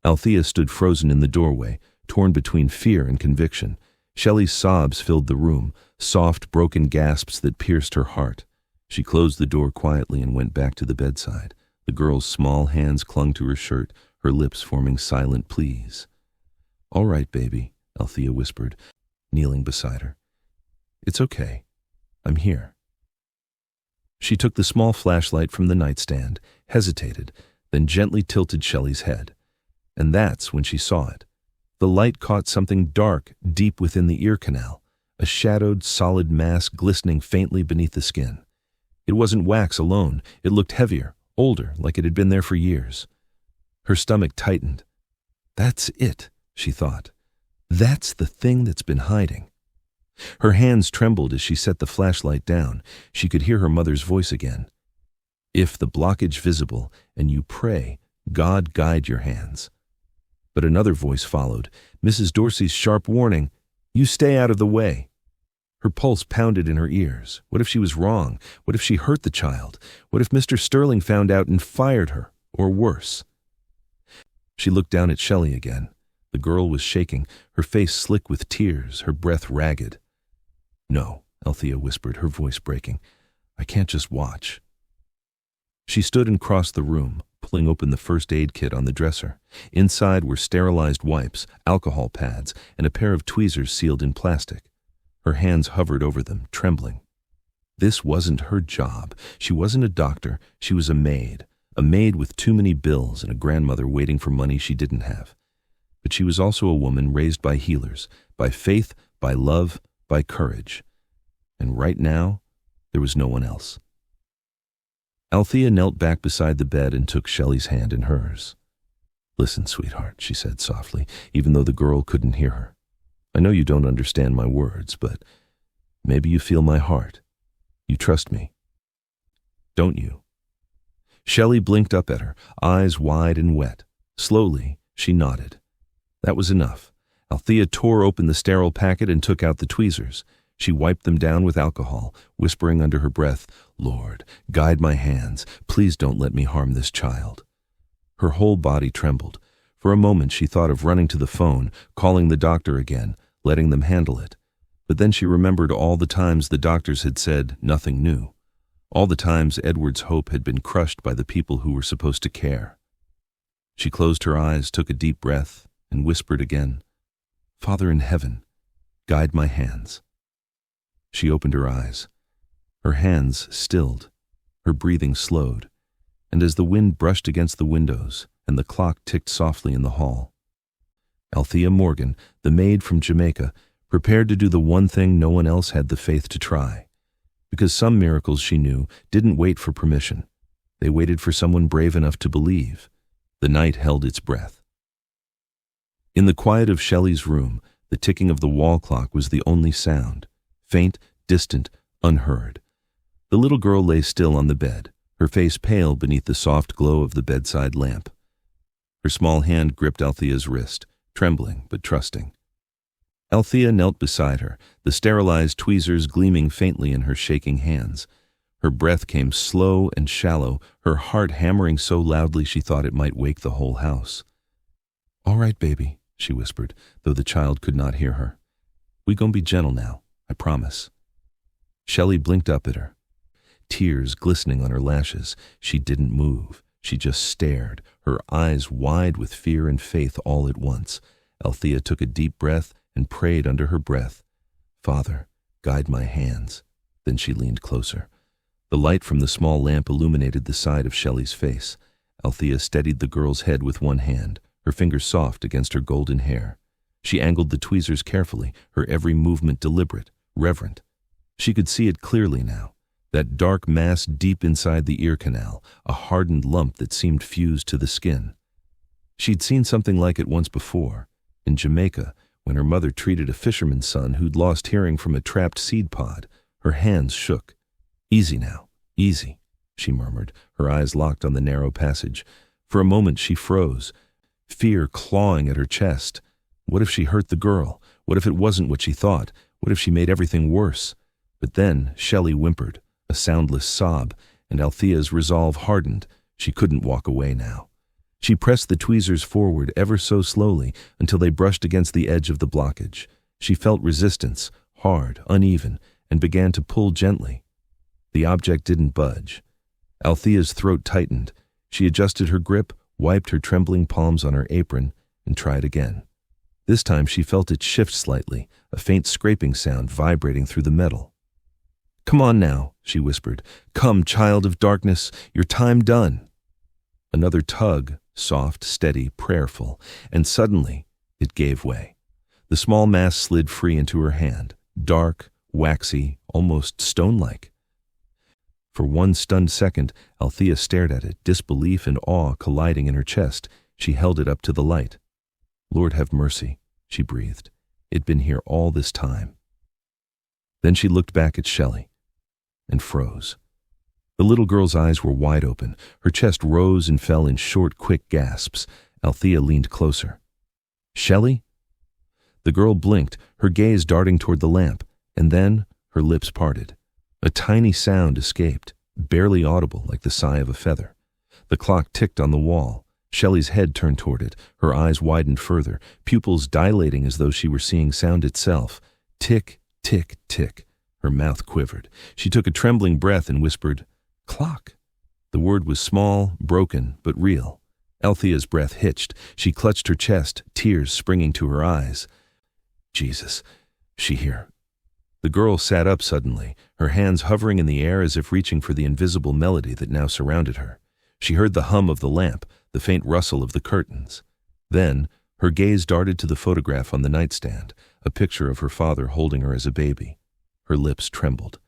Althea stood frozen in the doorway, torn between fear and conviction. Shelley's sobs filled the room, soft, broken gasps that pierced her heart. She closed the door quietly and went back to the bedside. The girl's small hands clung to her shirt, her lips forming silent pleas. "All right, baby," Althea whispered, kneeling beside her. "It's okay. I'm here." She took the small flashlight from the nightstand, hesitated, then gently tilted Shelley's head. And that's when she saw it. The light caught something dark deep within the ear canal, a shadowed, solid mass glistening faintly beneath the skin. It wasn't wax alone. It looked heavier, older, like it had been there for years. Her stomach tightened. "That's it," she thought. "That's the thing that's been hiding." Her hands trembled as she set the flashlight down. She could hear her mother's voice again. "If the blockage visible, and you pray, God guide your hands." But another voice followed, Mrs. Dorsey's sharp warning, "You stay out of the way." Her pulse pounded in her ears. What if she was wrong? What if she hurt the child? What if Mr. Sterling found out and fired her? Or worse? She looked down at Shelley again. The girl was shaking, her face slick with tears, her breath ragged. "No," Althea whispered, her voice breaking. "I can't just watch." She stood and crossed the room, pulling open the first aid kit on the dresser. Inside were sterilized wipes, alcohol pads, and a pair of tweezers sealed in plastic. Her hands hovered over them, trembling. This wasn't her job. She wasn't a doctor. She was a maid with too many bills and a grandmother waiting for money she didn't have. But she was also a woman raised by healers, by faith, by love, by courage. And right now, there was no one else. Althea knelt back beside the bed and took Shelley's hand in hers. "Listen, sweetheart," she said softly, even though the girl couldn't hear her. "I know you don't understand my words, but maybe you feel my heart. You trust me. Don't you?" Shelley blinked up at her, eyes wide and wet. Slowly, she nodded. That was enough. Althea tore open the sterile packet and took out the tweezers. She wiped them down with alcohol, whispering under her breath, "Lord, guide my hands. Please don't let me harm this child." Her whole body trembled. For a moment she thought of running to the phone, calling the doctor again, letting them handle it. But then she remembered all the times the doctors had said nothing new. All the times Edward's hope had been crushed by the people who were supposed to care. She closed her eyes, took a deep breath, and whispered again, "Father in heaven, guide my hands." She opened her eyes. Her hands stilled, her breathing slowed, and as the wind brushed against the windows and the clock ticked softly in the hall, Althea Morgan, the maid from Jamaica, prepared to do the one thing no one else had the faith to try. Because some miracles, she knew, didn't wait for permission. They waited for someone brave enough to believe. The night held its breath. In the quiet of Shelley's room, the ticking of the wall clock was the only sound, faint, distant, unheard. The little girl lay still on the bed, her face pale beneath the soft glow of the bedside lamp. Her small hand gripped Althea's wrist, trembling but trusting. Althea knelt beside her, the sterilized tweezers gleaming faintly in her shaking hands. Her breath came slow and shallow, her heart hammering so loudly she thought it might wake the whole house. "All right, baby," she whispered, though the child could not hear her. "We gon' be gentle now, I promise." Shelley blinked up at her, tears glistening on her lashes. She didn't move. She just stared, her eyes wide with fear and faith all at once. Althea took a deep breath and prayed under her breath, "Father, guide my hands." Then she leaned closer. The light from the small lamp illuminated the side of Shelley's face. Althea steadied the girl's head with one hand, her fingers soft against her golden hair. She angled the tweezers carefully, her every movement deliberate, reverent. She could see it clearly now, that dark mass deep inside the ear canal, a hardened lump that seemed fused to the skin. She'd seen something like it once before, in Jamaica, when her mother treated a fisherman's son who'd lost hearing from a trapped seed pod. Her hands shook. "Easy now, easy," she murmured, her eyes locked on the narrow passage. For a moment she froze, fear clawing at her chest. What if she hurt the girl? What if it wasn't what she thought? What if she made everything worse? But then Shelley whimpered, a soundless sob, and Althea's resolve hardened. She couldn't walk away now. She pressed the tweezers forward ever so slowly until they brushed against the edge of the blockage. She felt resistance, hard, uneven, and began to pull gently. The object didn't budge. Althea's throat tightened. She adjusted her grip, wiped her trembling palms on her apron, and tried again. This time she felt it shift slightly, a faint scraping sound vibrating through the metal. "Come on now," she whispered. "Come, child of darkness, your time done." Another tug, soft, steady, prayerful, and suddenly it gave way. The small mass slid free into her hand, dark, waxy, almost stone-like. For one stunned second, Althea stared at it, disbelief and awe colliding in her chest. She held it up to the light. "Lord have mercy," she breathed. "It'd been here all this time." Then she looked back at Shelley and froze. The little girl's eyes were wide open. Her chest rose and fell in short, quick gasps. Althea leaned closer. "Shelley?" The girl blinked, her gaze darting toward the lamp, and then her lips parted. A tiny sound escaped, barely audible like the sigh of a feather. The clock ticked on the wall. Shelley's head turned toward it, her eyes widened further, pupils dilating as though she were seeing sound itself. Tick, tick, tick. Her mouth quivered. She took a trembling breath and whispered, "Clock." The word was small, broken, but real. Althea's breath hitched. She clutched her chest, tears springing to her eyes. "Jesus, she here." The girl sat up suddenly, her hands hovering in the air as if reaching for the invisible melody that now surrounded her. She heard the hum of the lamp, the faint rustle of the curtains. Then, her gaze darted to the photograph on the nightstand, a picture of her father holding her as a baby. Her lips trembled.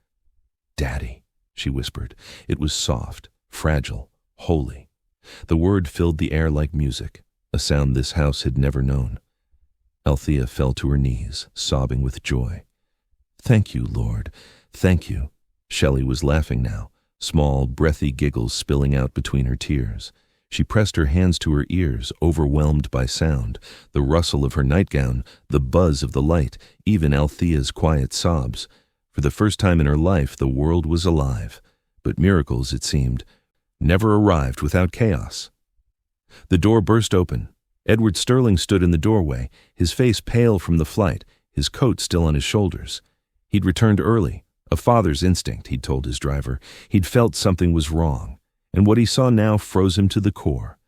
"Daddy," she whispered. It was soft, fragile, holy. The word filled the air like music, a sound this house had never known. Althea fell to her knees, sobbing with joy. "Thank you, Lord. Thank you." Shelley was laughing now, small, breathy giggles spilling out between her tears. She pressed her hands to her ears, overwhelmed by sound, the rustle of her nightgown, the buzz of the light, even Althea's quiet sobs. For the first time in her life, the world was alive. But miracles, it seemed, never arrived without chaos. The door burst open. Edward Sterling stood in the doorway, his face pale from the flight, his coat still on his shoulders. He'd returned early, a father's instinct, he'd told his driver. He'd felt something was wrong, and what he saw now froze him to the core.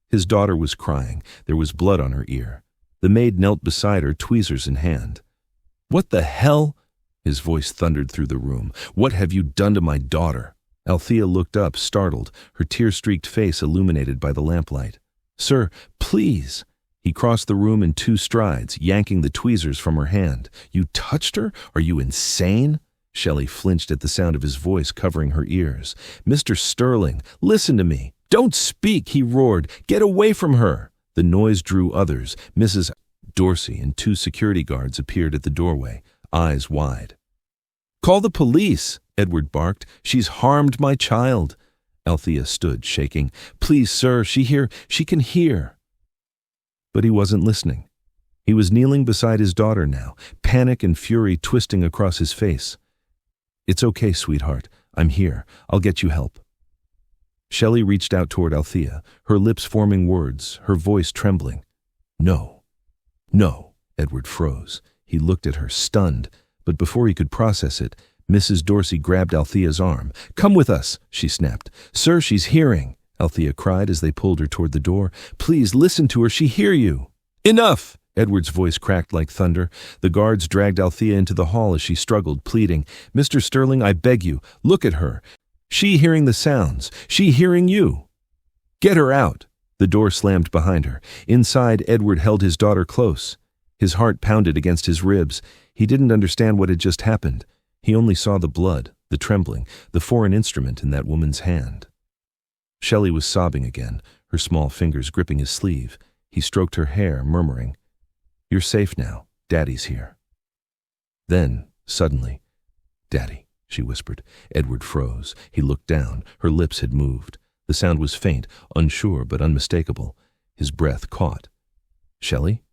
His daughter was crying. There was blood on her ear. The maid knelt beside her, tweezers in hand. "What the hell?" His voice thundered through the room. "What have you done to my daughter?" Althea looked up, startled, her tear-streaked face illuminated by the lamplight. "Sir, please." He crossed the room in 2 strides, yanking the tweezers from her hand. "You touched her? Are you insane?" Shelley flinched at the sound of his voice covering her ears. "Mr. Sterling, listen to me. Don't speak," he roared. "Get away from her." The noise drew others. Mrs. Dorsey and 2 security guards appeared at the doorway, eyes wide. "Call the police," Edward barked. "She's harmed my child." Althea stood, shaking. "Please, sir, she can hear." But he wasn't listening. He was kneeling beside his daughter now, panic and fury twisting across his face. "It's okay, sweetheart. I'm here. I'll get you help." Shelley reached out toward Althea, her lips forming words, her voice trembling. "No. No." Edward froze. He looked at her, stunned, but before he could process it, Mrs. Dorsey grabbed Althea's arm. "Come with us," she snapped. "Sir, she's hearing," Althea cried as they pulled her toward the door. "Please listen to her. She hear you." "Enough!" Edward's voice cracked like thunder. The guards dragged Althea into the hall as she struggled, pleading, "Mr. Sterling, I beg you, look at her. She hearing the sounds. She hearing you." "Get her out." The door slammed behind her. Inside, Edward held his daughter close. His heart pounded against his ribs. He didn't understand what had just happened. He only saw the blood, the trembling, the foreign instrument in that woman's hand. Shelley was sobbing again, her small fingers gripping his sleeve. He stroked her hair, murmuring, "You're safe now. Daddy's here." Then, suddenly, "Daddy," she whispered. Edward froze. He looked down. Her lips had moved. The sound was faint, unsure but unmistakable. His breath caught. "Shelley?"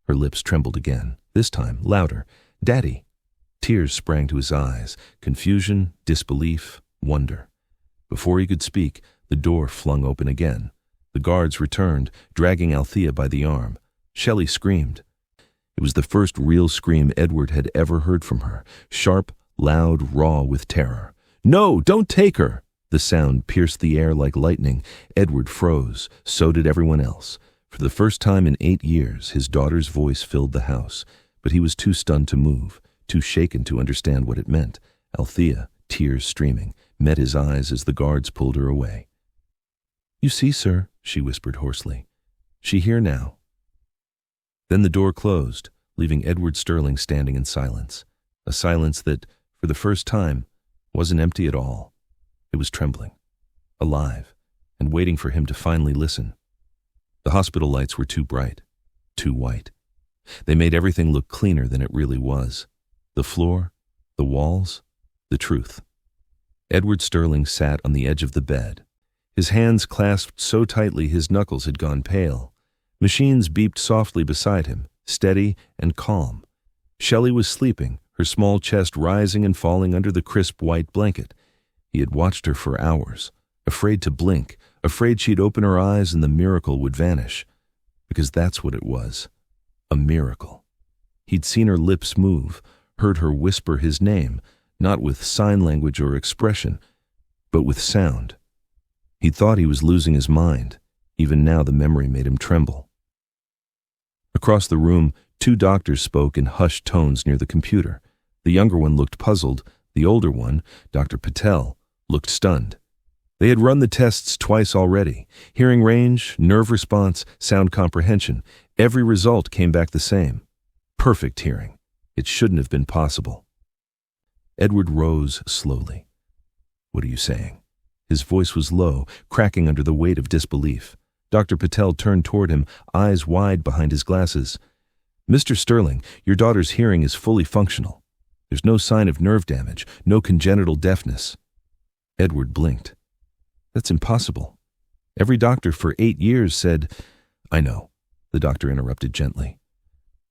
Her lips trembled again, this time louder. "Daddy." Tears sprang to his eyes, confusion, disbelief, wonder. Before he could speak, the door flung open again. The guards returned, dragging Althea by the arm. Shelley screamed. It was the first real scream Edward had ever heard from her, sharp, loud, raw with terror. "No, don't take her!" The sound pierced the air like lightning. Edward froze. So did everyone else. For the first time in 8 years, his daughter's voice filled the house, but he was too stunned to move, too shaken to understand what it meant. Althea, tears streaming, met his eyes as the guards pulled her away. "You see, sir," she whispered hoarsely. "She here now." Then the door closed, leaving Edward Sterling standing in silence, a silence that, for the first time, wasn't empty at all. It was trembling, alive, and waiting for him to finally listen. The hospital lights were too bright, too white. They made everything look cleaner than it really was. The floor, the walls, the truth. Edward Sterling sat on the edge of the bed, his hands clasped so tightly his knuckles had gone pale. Machines beeped softly beside him, steady and calm. Shelley was sleeping, her small chest rising and falling under the crisp white blanket. He had watched her for hours, afraid to blink, afraid she'd open her eyes and the miracle would vanish. Because that's what it was, a miracle. He'd seen her lips move, heard her whisper his name, not with sign language or expression, but with sound. He thought he was losing his mind. Even now the memory made him tremble. Across the room, 2 doctors spoke in hushed tones near the computer. The younger one looked puzzled. The older one, Dr. Patel, looked stunned. They had run the tests twice already. Hearing range, nerve response, sound comprehension. Every result came back the same. Perfect hearing. It shouldn't have been possible. Edward rose slowly. "What are you saying?" His voice was low, cracking under the weight of disbelief. Dr. Patel turned toward him, eyes wide behind his glasses. "Mr. Sterling, your daughter's hearing is fully functional. There's no sign of nerve damage, no congenital deafness." Edward blinked. "That's impossible. Every doctor for 8 years said—" "I know," the doctor interrupted gently.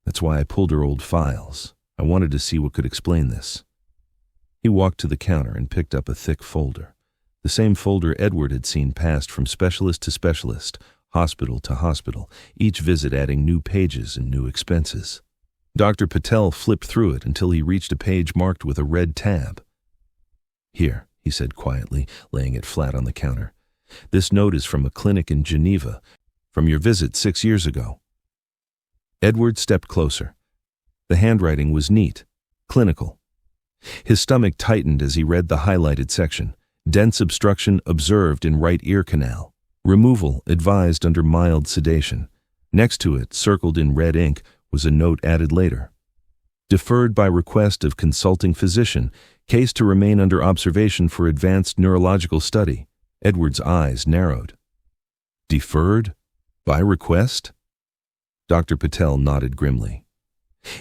"That's why I pulled her old files. I wanted to see what could explain this." He walked to the counter and picked up a thick folder. The same folder Edward had seen passed from specialist to specialist, hospital to hospital, each visit adding new pages and new expenses. Dr. Patel flipped through it until he reached a page marked with a red tab. "Here," he said quietly, laying it flat on the counter. "This note is from a clinic in Geneva, from your visit 6 years ago." Edward stepped closer. The handwriting was neat, clinical. His stomach tightened as he read the highlighted section. Dense obstruction observed in right ear canal. Removal advised under mild sedation. Next to it, circled in red ink, was a note added later. "Deferred by request of consulting physician. Case to remain under observation for advanced neurological study." Edward's eyes narrowed. "Deferred? By request?" Dr. Patel nodded grimly.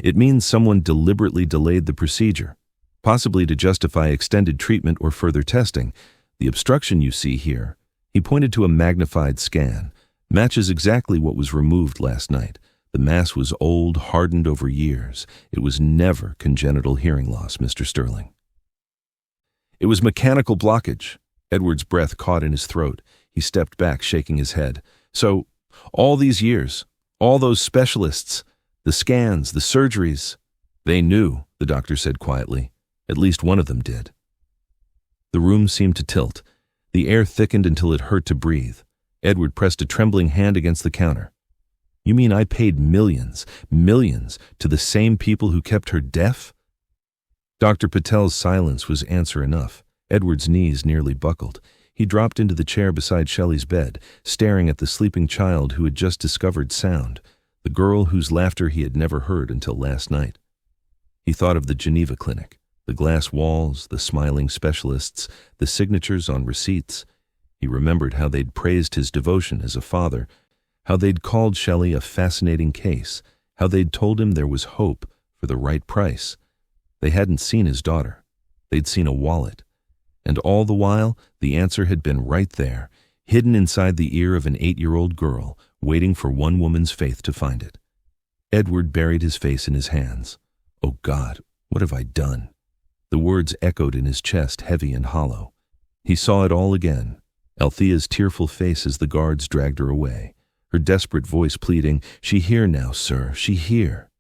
"It means someone deliberately delayed the procedure, possibly to justify extended treatment or further testing. The obstruction you see here," he pointed to a magnified scan, "matches exactly what was removed last night. The mass was old, hardened over years. It was never congenital hearing loss, Mr. Sterling." "It was mechanical blockage." Edward's breath caught in his throat. He stepped back, shaking his head. "So, all these years, all those specialists, the scans, the surgeries—" "They knew," the doctor said quietly. "At least one of them did." The room seemed to tilt. The air thickened until it hurt to breathe. Edward pressed a trembling hand against the counter. "You mean I paid millions, millions, to the same people who kept her deaf?" Dr. Patel's silence was answer enough. Edward's knees nearly buckled. He dropped into the chair beside Shelley's bed, staring at the sleeping child who had just discovered sound, the girl whose laughter he had never heard until last night. He thought of the Geneva clinic. The glass walls, the smiling specialists, the signatures on receipts. He remembered how they'd praised his devotion as a father, how they'd called Shelley a fascinating case, how they'd told him there was hope for the right price. They hadn't seen his daughter. They'd seen a wallet. And all the while, the answer had been right there, hidden inside the ear of an 8-year-old girl, waiting for one woman's faith to find it. Edward buried his face in his hands. "Oh God, what have I done?" The words echoed in his chest, heavy and hollow. He saw it all again. Althea's tearful face as the guards dragged her away. Her desperate voice pleading, "She here now, sir, she here."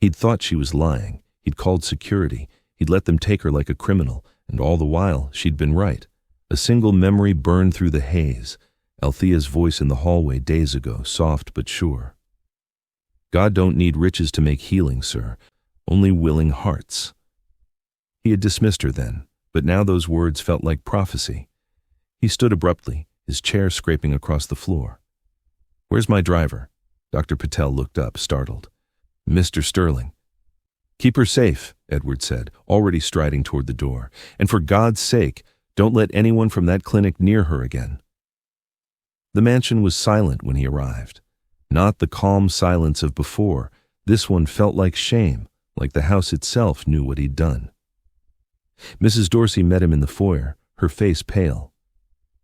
He'd thought she was lying. He'd called security. He'd let them take her like a criminal, and all the while she'd been right. A single memory burned through the haze. Althea's voice in the hallway days ago, soft but sure. God don't need riches to make healing, sir. Only willing hearts. He had dismissed her then, but now those words felt like prophecy. He stood abruptly, his chair scraping across the floor. "Where's my driver?" Dr. Patel looked up, startled. "Mr. Sterling." "Keep her safe," Edward said, already striding toward the door. "And for God's sake, don't let anyone from that clinic near her again." The mansion was silent when he arrived. Not the calm silence of before. This one felt like shame, like the house itself knew what he'd done. Mrs. Dorsey met him in the foyer, her face pale.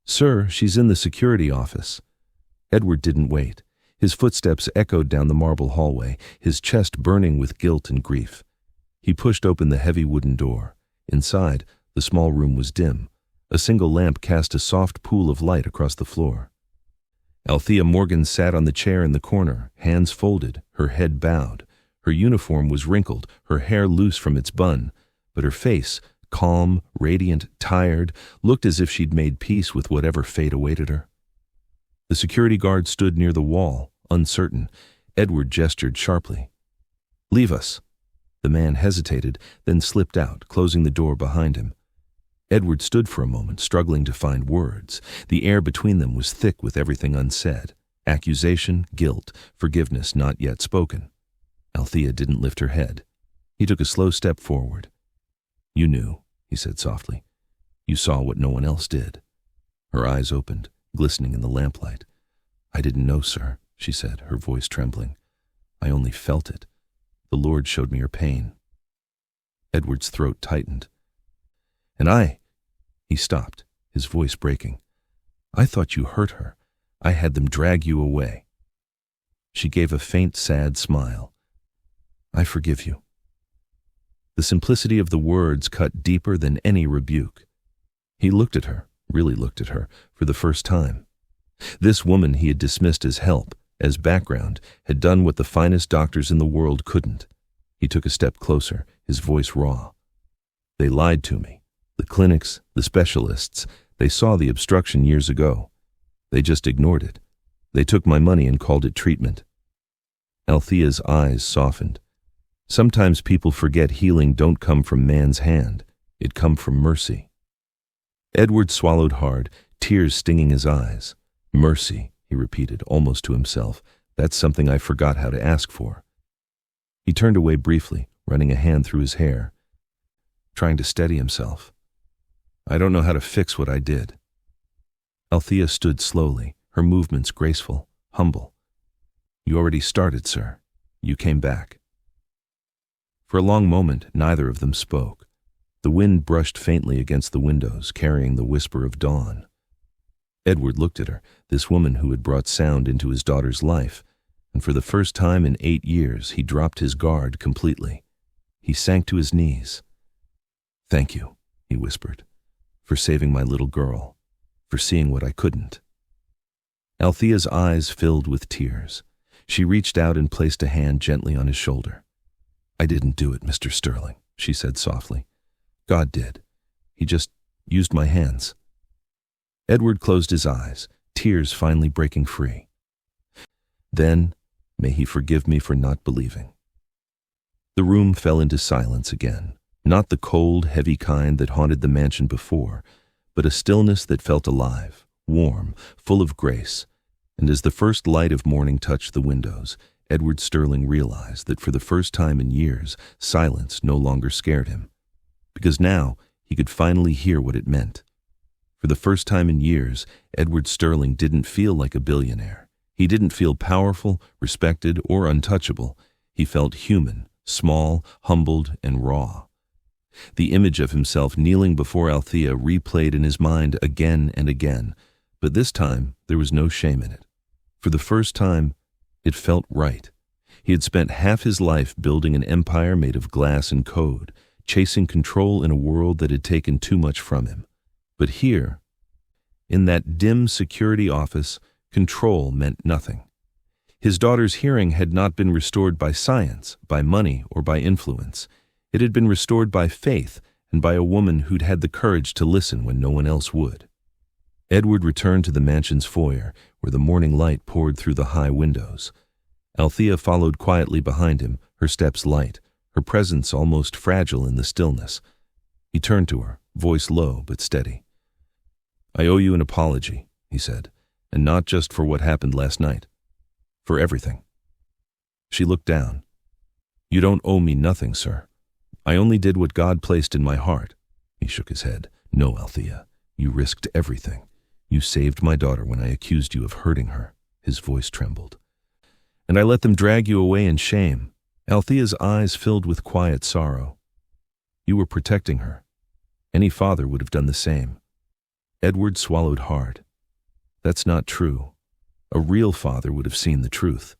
"Sir, she's in the security office." Edward didn't wait. His footsteps echoed down the marble hallway, his chest burning with guilt and grief. He pushed open the heavy wooden door. Inside, the small room was dim. A single lamp cast a soft pool of light across the floor. Althea Morgan sat on the chair in the corner, hands folded, her head bowed. Her uniform was wrinkled, her hair loose from its bun, but her face, calm, radiant, tired, looked as if she'd made peace with whatever fate awaited her. The security guard stood near the wall, uncertain. Edward gestured sharply. "Leave us." The man hesitated, then slipped out, closing the door behind him. Edward stood for a moment, struggling to find words. The air between them was thick with everything unsaid. Accusation, guilt, forgiveness not yet spoken. Althea didn't lift her head. He took a slow step forward. "You knew," he said softly. "You saw what no one else did." Her eyes opened, glistening in the lamplight. "I didn't know, sir," she said, her voice trembling. "I only felt it. The Lord showed me her pain." Edward's throat tightened. "And He stopped, his voice breaking. "I thought you hurt her. I had them drag you away." She gave a faint, sad smile. "I forgive you." The simplicity of the words cut deeper than any rebuke. He looked at her, really looked at her, for the first time. This woman he had dismissed as help, as background, had done what the finest doctors in the world couldn't. He took a step closer, his voice raw. "They lied to me. The clinics, the specialists, they saw the obstruction years ago. They just ignored it. They took my money and called it treatment." Althea's eyes softened. Sometimes people forget healing don't come from man's hand. It come from mercy. Edward swallowed hard, tears stinging his eyes. "Mercy," he repeated, almost to himself. "That's something I forgot how to ask for." He turned away briefly, running a hand through his hair, trying to steady himself. "I don't know how to fix what I did." Althea stood slowly, her movements graceful, humble. "You already started, sir. You came back." For a long moment, neither of them spoke. The wind brushed faintly against the windows, carrying the whisper of dawn. Edward looked at her, this woman who had brought sound into his daughter's life, and for the first time in 8 years he dropped his guard completely. He sank to his knees. "Thank you," he whispered, "for saving my little girl, for seeing what I couldn't." Althea's eyes filled with tears. She reached out and placed a hand gently on his shoulder. "I didn't do it, Mr. Sterling," she said softly. "God did. He just used my hands." Edward closed his eyes, tears finally breaking free. "Then, may he forgive me for not believing." The room fell into silence again, not the cold, heavy kind that haunted the mansion before, but a stillness that felt alive, warm, full of grace, and as the first light of morning touched the windows, Edward Sterling realized that for the first time in years, silence no longer scared him, because now he could finally hear what it meant. For the first time in years, Edward Sterling didn't feel like a billionaire. He didn't feel powerful, respected, or untouchable. He felt human, small, humbled, and raw. The image of himself kneeling before Althea replayed in his mind again and again, but this time there was no shame in it. For the first time, it felt right. He had spent half his life building an empire made of glass and code, chasing control in a world that had taken too much from him. But here, in that dim security office, control meant nothing. His daughter's hearing had not been restored by science, by money, or by influence. It had been restored by faith and by a woman who'd had the courage to listen when no one else would. Edward returned to the mansion's foyer, where the morning light poured through the high windows. Althea followed quietly behind him, her steps light, her presence almost fragile in the stillness. He turned to her, voice low but steady. "I owe you an apology," he said, "and not just for what happened last night. For everything." She looked down. "You don't owe me nothing, sir. I only did what God placed in my heart." He shook his head. "No, Althea, you risked everything. You saved my daughter when I accused you of hurting her." His voice trembled. "And I let them drag you away in shame." Althea's eyes filled with quiet sorrow. "You were protecting her. Any father would have done the same." Edward swallowed hard. "That's not true. A real father would have seen the truth.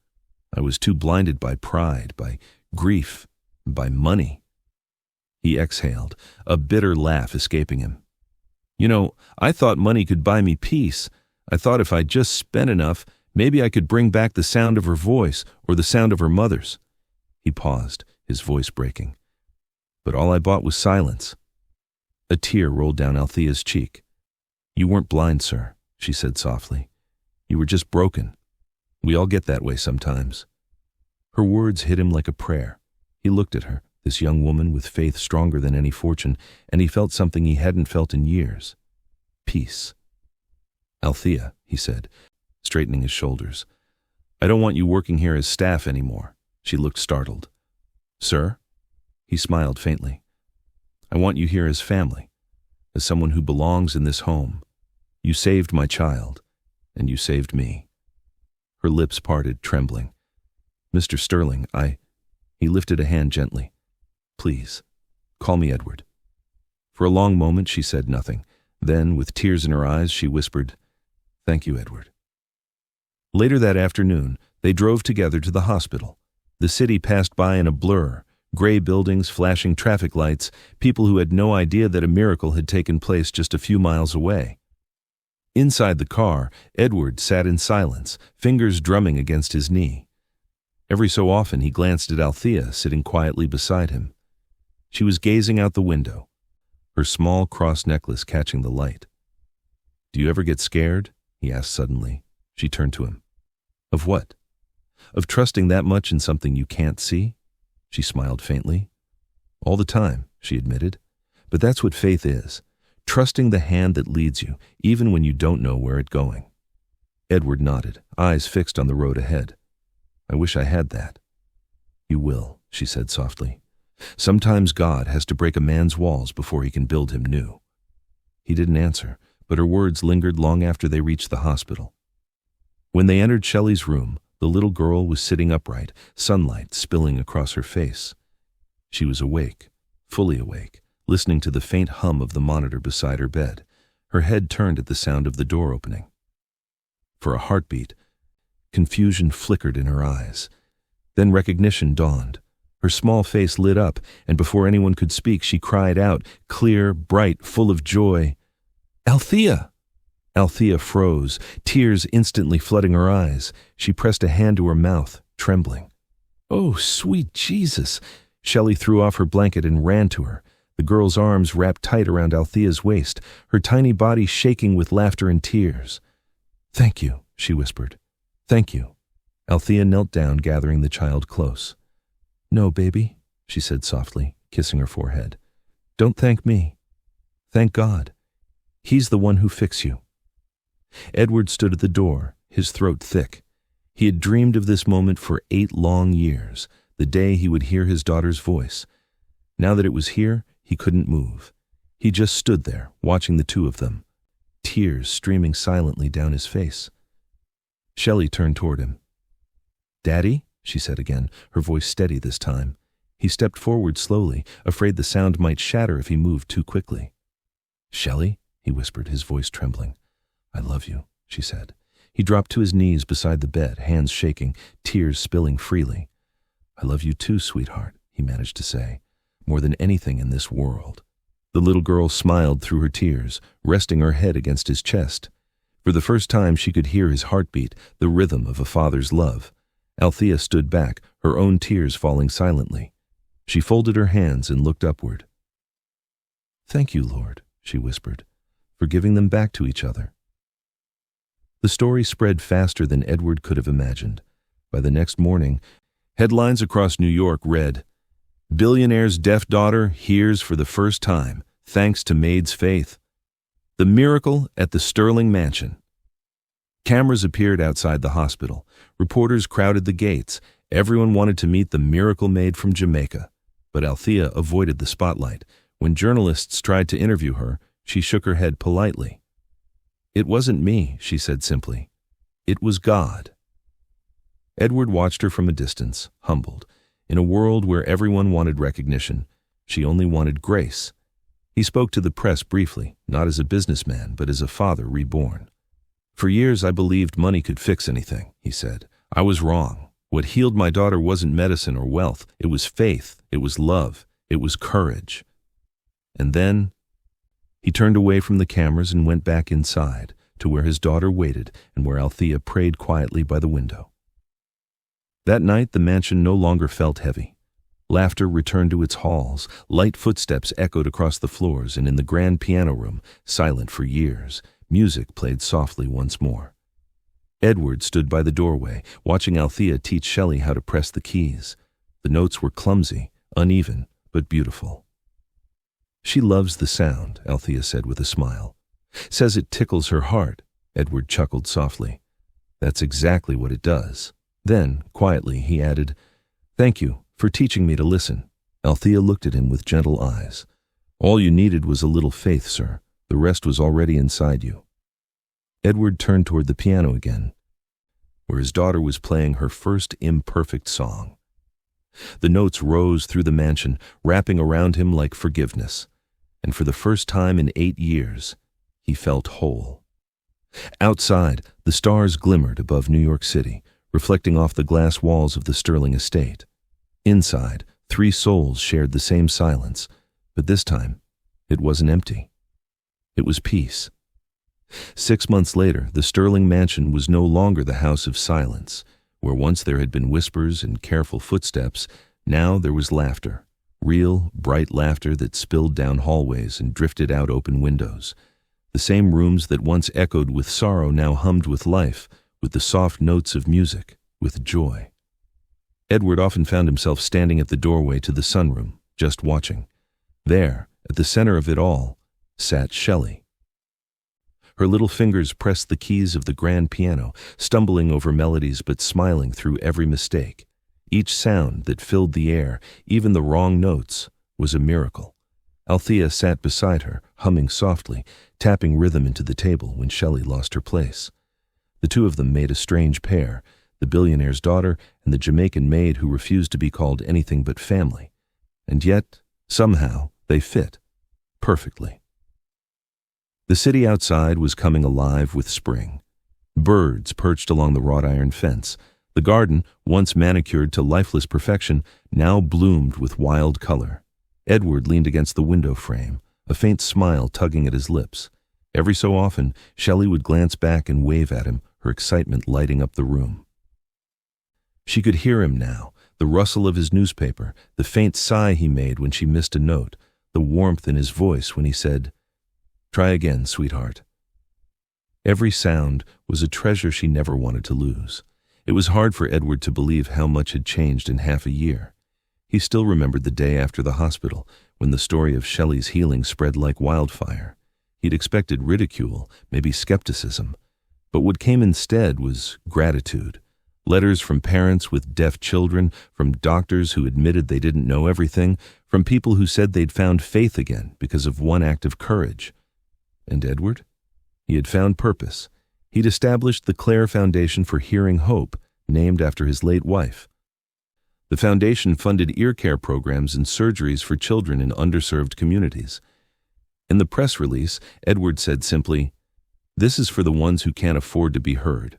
I was too blinded by pride, by grief, by money." He exhaled, a bitter laugh escaping him. "You know, I thought money could buy me peace. I thought if I just spent enough, maybe I could bring back the sound of her voice or the sound of her mother's." He paused, his voice breaking. "But all I bought was silence." A tear rolled down Althea's cheek. "You weren't blind, sir," she said softly. "You were just broken. We all get that way sometimes." Her words hit him like a prayer. He looked at her, this young woman with faith stronger than any fortune, and he felt something he hadn't felt in years. Peace. "Althea," he said, straightening his shoulders, "I don't want you working here as staff anymore." She looked startled. "Sir?" He smiled faintly. "I want you here as family, as someone who belongs in this home. You saved my child, and you saved me." Her lips parted, trembling. "Mr. Sterling, He lifted a hand gently. "Please, call me Edward." For a long moment she said nothing. Then, with tears in her eyes, she whispered, "Thank you, Edward." Later that afternoon, they drove together to the hospital. The city passed by in a blur, gray buildings, flashing traffic lights, people who had no idea that a miracle had taken place just a few miles away. Inside the car, Edward sat in silence, fingers drumming against his knee. Every so often he glanced at Althea, sitting quietly beside him. She was gazing out the window, her small cross necklace catching the light. "Do you ever get scared?" he asked suddenly. She turned to him. "Of what?" "Of trusting that much in something you can't see?" She smiled faintly. "All the time," she admitted. "But that's what faith is. Trusting the hand that leads you, even when you don't know where it's going." Edward nodded, eyes fixed on the road ahead. "I wish I had that." "You will," she said softly. "Sometimes God has to break a man's walls before he can build him new." He didn't answer, but her words lingered long after they reached the hospital. When they entered Shelley's room, the little girl was sitting upright, sunlight spilling across her face. She was awake, fully awake, listening to the faint hum of the monitor beside her bed, her head turned at the sound of the door opening. For a heartbeat, confusion flickered in her eyes. Then recognition dawned. Her small face lit up, and before anyone could speak, she cried out, clear, bright, full of joy, "Althea!" Althea froze, tears instantly flooding her eyes. She pressed a hand to her mouth, trembling. "Oh, sweet Jesus!" Shelley threw off her blanket and ran to her. The girl's arms wrapped tight around Althea's waist, her tiny body shaking with laughter and tears. "Thank you," she whispered. "Thank you." Althea knelt down, gathering the child close. "No, baby," she said softly, kissing her forehead. "Don't thank me. Thank God. He's the one who fixed you." Edward stood at the door, his throat thick. He had dreamed of this moment for 8 long years, the day he would hear his daughter's voice. Now that it was here, he couldn't move. He just stood there, watching the two of them, tears streaming silently down his face. Shelley turned toward him. "Daddy?" she said again, her voice steady this time. He stepped forward slowly, afraid the sound might shatter if he moved too quickly. "Shelley?" he whispered, his voice trembling. "I love you," she said. He dropped to his knees beside the bed, hands shaking, tears spilling freely. "I love you too, sweetheart," he managed to say, "more than anything in this world." The little girl smiled through her tears, resting her head against his chest. For the first time she could hear his heartbeat, the rhythm of a father's love. Althea stood back, her own tears falling silently. She folded her hands and looked upward. "Thank you, Lord," she whispered, "for giving them back to each other." The story spread faster than Edward could have imagined. By the next morning, headlines across New York read, "Billionaire's deaf daughter hears for the first time, thanks to Maid's faith. The miracle at the Sterling Mansion." Cameras appeared outside the hospital. Reporters crowded the gates. Everyone wanted to meet the miracle maid from Jamaica. But Althea avoided the spotlight. When journalists tried to interview her, she shook her head politely. "It wasn't me," she said simply. "It was God." Edward watched her from a distance, humbled. In a world where everyone wanted recognition, she only wanted grace. He spoke to the press briefly, not as a businessman, but as a father reborn. "For years I believed money could fix anything," he said. "I was wrong. What healed my daughter wasn't medicine or wealth. It was faith. It was love. It was courage." And then he turned away from the cameras and went back inside to where his daughter waited and where Althea prayed quietly by the window. That night the mansion no longer felt heavy. Laughter returned to its halls, light footsteps echoed across the floors, and in the grand piano room, silent for years, music played softly once more. Edward stood by the doorway, watching Althea teach Shelley how to press the keys. The notes were clumsy, uneven, but beautiful. "She loves the sound," Althea said with a smile. "Says it tickles her heart." Edward chuckled softly. "That's exactly what it does." Then, quietly, he added, "Thank you for teaching me to listen." Althea looked at him with gentle eyes. "All you needed was a little faith, sir. The rest was already inside you." Edward turned toward the piano again, where his daughter was playing her first imperfect song. The notes rose through the mansion, wrapping around him like forgiveness. And for the first time in 8 years, he felt whole. Outside, the stars glimmered above New York City, reflecting off the glass walls of the Sterling estate. Inside, 3 souls shared the same silence, but this time, it wasn't empty. It was peace. 6 months later, the Sterling mansion was no longer the house of silence. Where once there had been whispers and careful footsteps, now there was laughter. Real, bright laughter that spilled down hallways and drifted out open windows. The same rooms that once echoed with sorrow now hummed with life, with the soft notes of music, with joy. Edward often found himself standing at the doorway to the sunroom, just watching. There, at the center of it all, sat Shelley. Her little fingers pressed the keys of the grand piano, stumbling over melodies but smiling through every mistake. Each sound that filled the air, even the wrong notes, was a miracle. Althea sat beside her, humming softly, tapping rhythm into the table when Shelley lost her place. The two of them made a strange pair, the billionaire's daughter and the Jamaican maid who refused to be called anything but family. And yet, somehow, they fit perfectly. The city outside was coming alive with spring. Birds perched along the wrought iron fence. The garden, once manicured to lifeless perfection, now bloomed with wild color. Edward leaned against the window frame, a faint smile tugging at his lips. Every so often, Shelley would glance back and wave at him, her excitement lighting up the room. She could hear him now, the rustle of his newspaper, the faint sigh he made when she missed a note, the warmth in his voice when he said, "Try again, sweetheart." Every sound was a treasure she never wanted to lose. It was hard for Edward to believe how much had changed in half a year. He still remembered the day after the hospital, when the story of Shelley's healing spread like wildfire. He'd expected ridicule, maybe skepticism. But what came instead was gratitude. Letters from parents with deaf children, from doctors who admitted they didn't know everything, from people who said they'd found faith again because of one act of courage. And Edward? He had found purpose. He'd established the Clare Foundation for Hearing Hope, named after his late wife. The foundation funded ear care programs and surgeries for children in underserved communities. In the press release, Edward said simply, "This is for the ones who can't afford to be heard."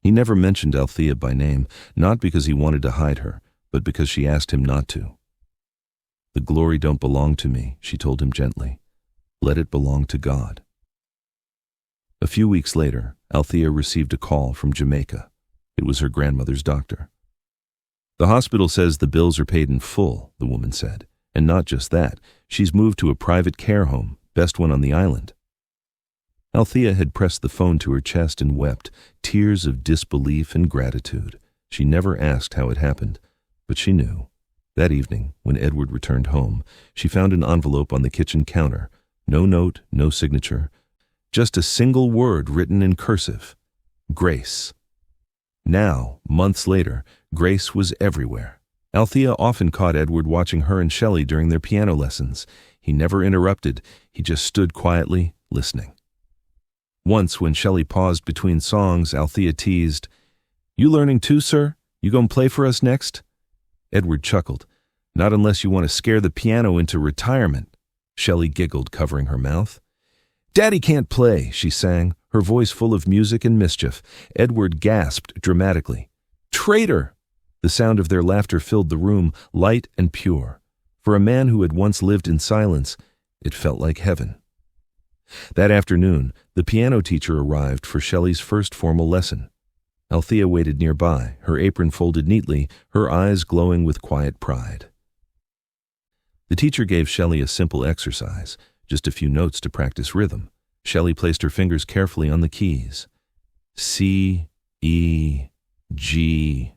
He never mentioned Althea by name, not because he wanted to hide her, but because she asked him not to. "The glory don't belong to me," she told him gently. "Let it belong to God." A few weeks later, Althea received a call from Jamaica. It was her grandmother's doctor. "The hospital says the bills are paid in full," the woman said. "And not just that, she's moved to a private care home, best one on the island." Althea had pressed the phone to her chest and wept, tears of disbelief and gratitude. She never asked how it happened, but she knew. That evening, when Edward returned home, she found an envelope on the kitchen counter. No note, no signature, just a single word written in cursive: Grace. Now, months later, Grace was everywhere. Althea often caught Edward watching her and Shelley during their piano lessons. He never interrupted. He just stood quietly, listening. Once, when Shelley paused between songs, Althea teased, "You learning too, sir? You gonna play for us next?" Edward chuckled. "Not unless you want to scare the piano into retirement." Shelley giggled, covering her mouth. "Daddy can't play," she sang, her voice full of music and mischief. Edward gasped dramatically. "Traitor!" The sound of their laughter filled the room, light and pure. For a man who had once lived in silence, it felt like heaven. That afternoon, the piano teacher arrived for Shelley's first formal lesson. Althea waited nearby, her apron folded neatly, her eyes glowing with quiet pride. The teacher gave Shelley a simple exercise, just a few notes to practice rhythm. Shelley placed her fingers carefully on the keys. C, E, G.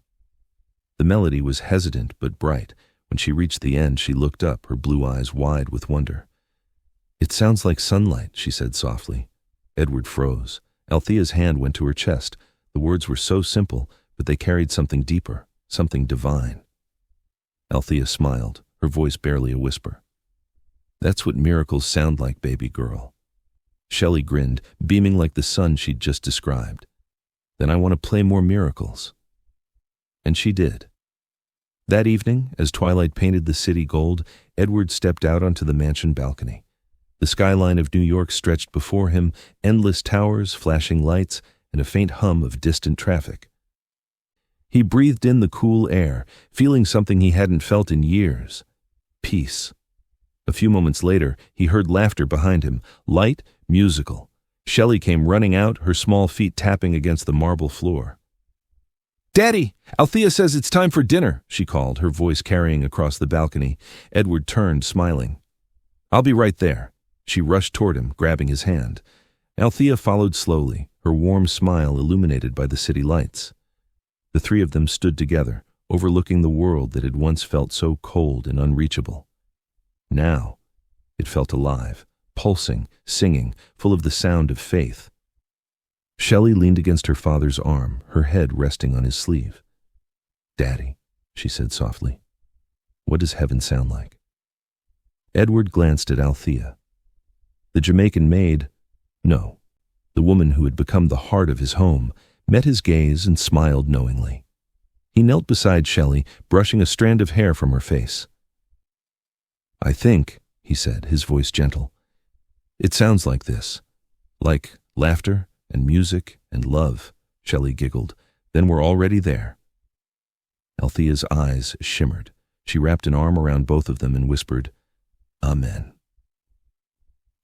The melody was hesitant but bright. When she reached the end, she looked up, her blue eyes wide with wonder. "It sounds like sunlight," she said softly. Edward froze. Althea's hand went to her chest. The words were so simple, but they carried something deeper, something divine. Althea smiled, her voice barely a whisper. "That's what miracles sound like, baby girl." Shelley grinned, beaming like the sun she'd just described. "Then I want to play more miracles." And she did. That evening, as twilight painted the city gold, Edward stepped out onto the mansion balcony. The skyline of New York stretched before him, endless towers, flashing lights, and a faint hum of distant traffic. He breathed in the cool air, feeling something he hadn't felt in years: peace. A few moments later, he heard laughter behind him, light, musical. Shelley came running out, her small feet tapping against the marble floor. "Daddy, Althea says it's time for dinner," she called, her voice carrying across the balcony. Edward turned, smiling. "I'll be right there." She rushed toward him, grabbing his hand. Althea followed slowly, her warm smile illuminated by the city lights. The three of them stood together, overlooking the world that had once felt so cold and unreachable. Now, it felt alive, pulsing, singing, full of the sound of faith. Shelley leaned against her father's arm, her head resting on his sleeve. "Daddy," she said softly, "what does heaven sound like?" Edward glanced at Althea. The Jamaican maid, no, the woman who had become the heart of his home, met his gaze and smiled knowingly. He knelt beside Shelley, brushing a strand of hair from her face. "I think," he said, his voice gentle, "it sounds like this. Like laughter and music and love," Shelley giggled. "Then we're already there." Althea's eyes shimmered. She wrapped an arm around both of them and whispered, "Amen."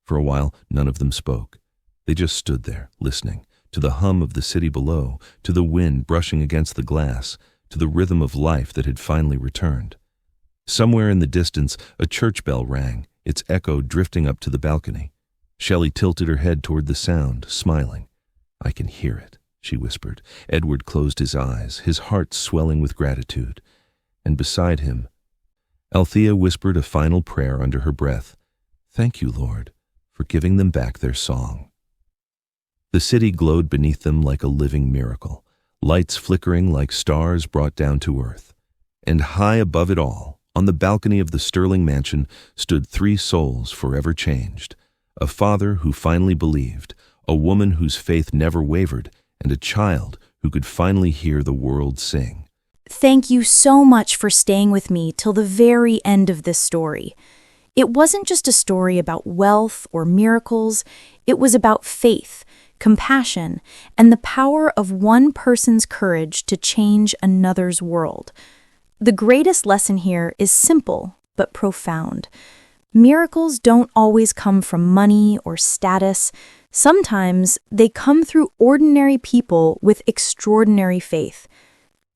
For a while, none of them spoke. They just stood there, listening, to the hum of the city below, to the wind brushing against the glass, to the rhythm of life that had finally returned. Somewhere in the distance, a church bell rang, its echo drifting up to the balcony. Shelley tilted her head toward the sound, smiling. "I can hear it," she whispered. Edward closed his eyes, his heart swelling with gratitude. And beside him, Althea whispered a final prayer under her breath. "Thank you, Lord, for giving them back their song." The city glowed beneath them like a living miracle, lights flickering like stars brought down to earth. And high above it all, on the balcony of the Sterling mansion, stood three souls forever changed: a father who finally believed, a woman whose faith never wavered, and a child who could finally hear the world sing. Thank you so much for staying with me till the very end of this story. It wasn't just a story about wealth or miracles. It was about faith, compassion, and the power of one person's courage to change another's world. The greatest lesson here is simple but profound. Miracles don't always come from money or status. Sometimes they come through ordinary people with extraordinary faith.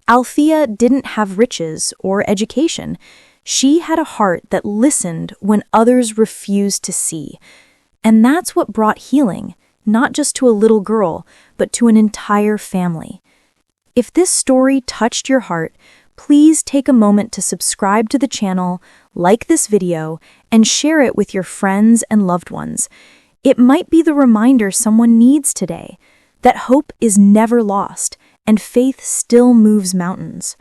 Althea didn't have riches or education. She had a heart that listened when others refused to see. And that's what brought healing, not just to a little girl, but to an entire family. If this story touched your heart, please take a moment to subscribe to the channel, like this video, and share it with your friends and loved ones. It might be the reminder someone needs today, that hope is never lost and faith still moves mountains.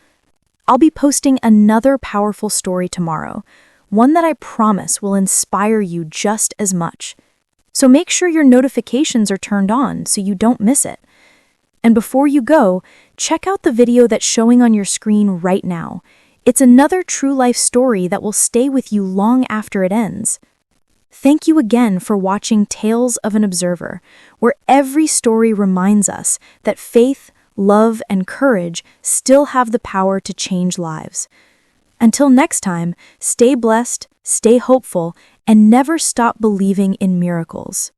I'll be posting another powerful story tomorrow, one that I promise will inspire you just as much. So make sure your notifications are turned on so you don't miss it. And before you go, check out the video that's showing on your screen right now. It's another true life story that will stay with you long after it ends. Thank you again for watching Tales of an Observer, where every story reminds us that faith, love, and courage still have the power to change lives. Until next time, stay blessed, stay hopeful, and never stop believing in miracles.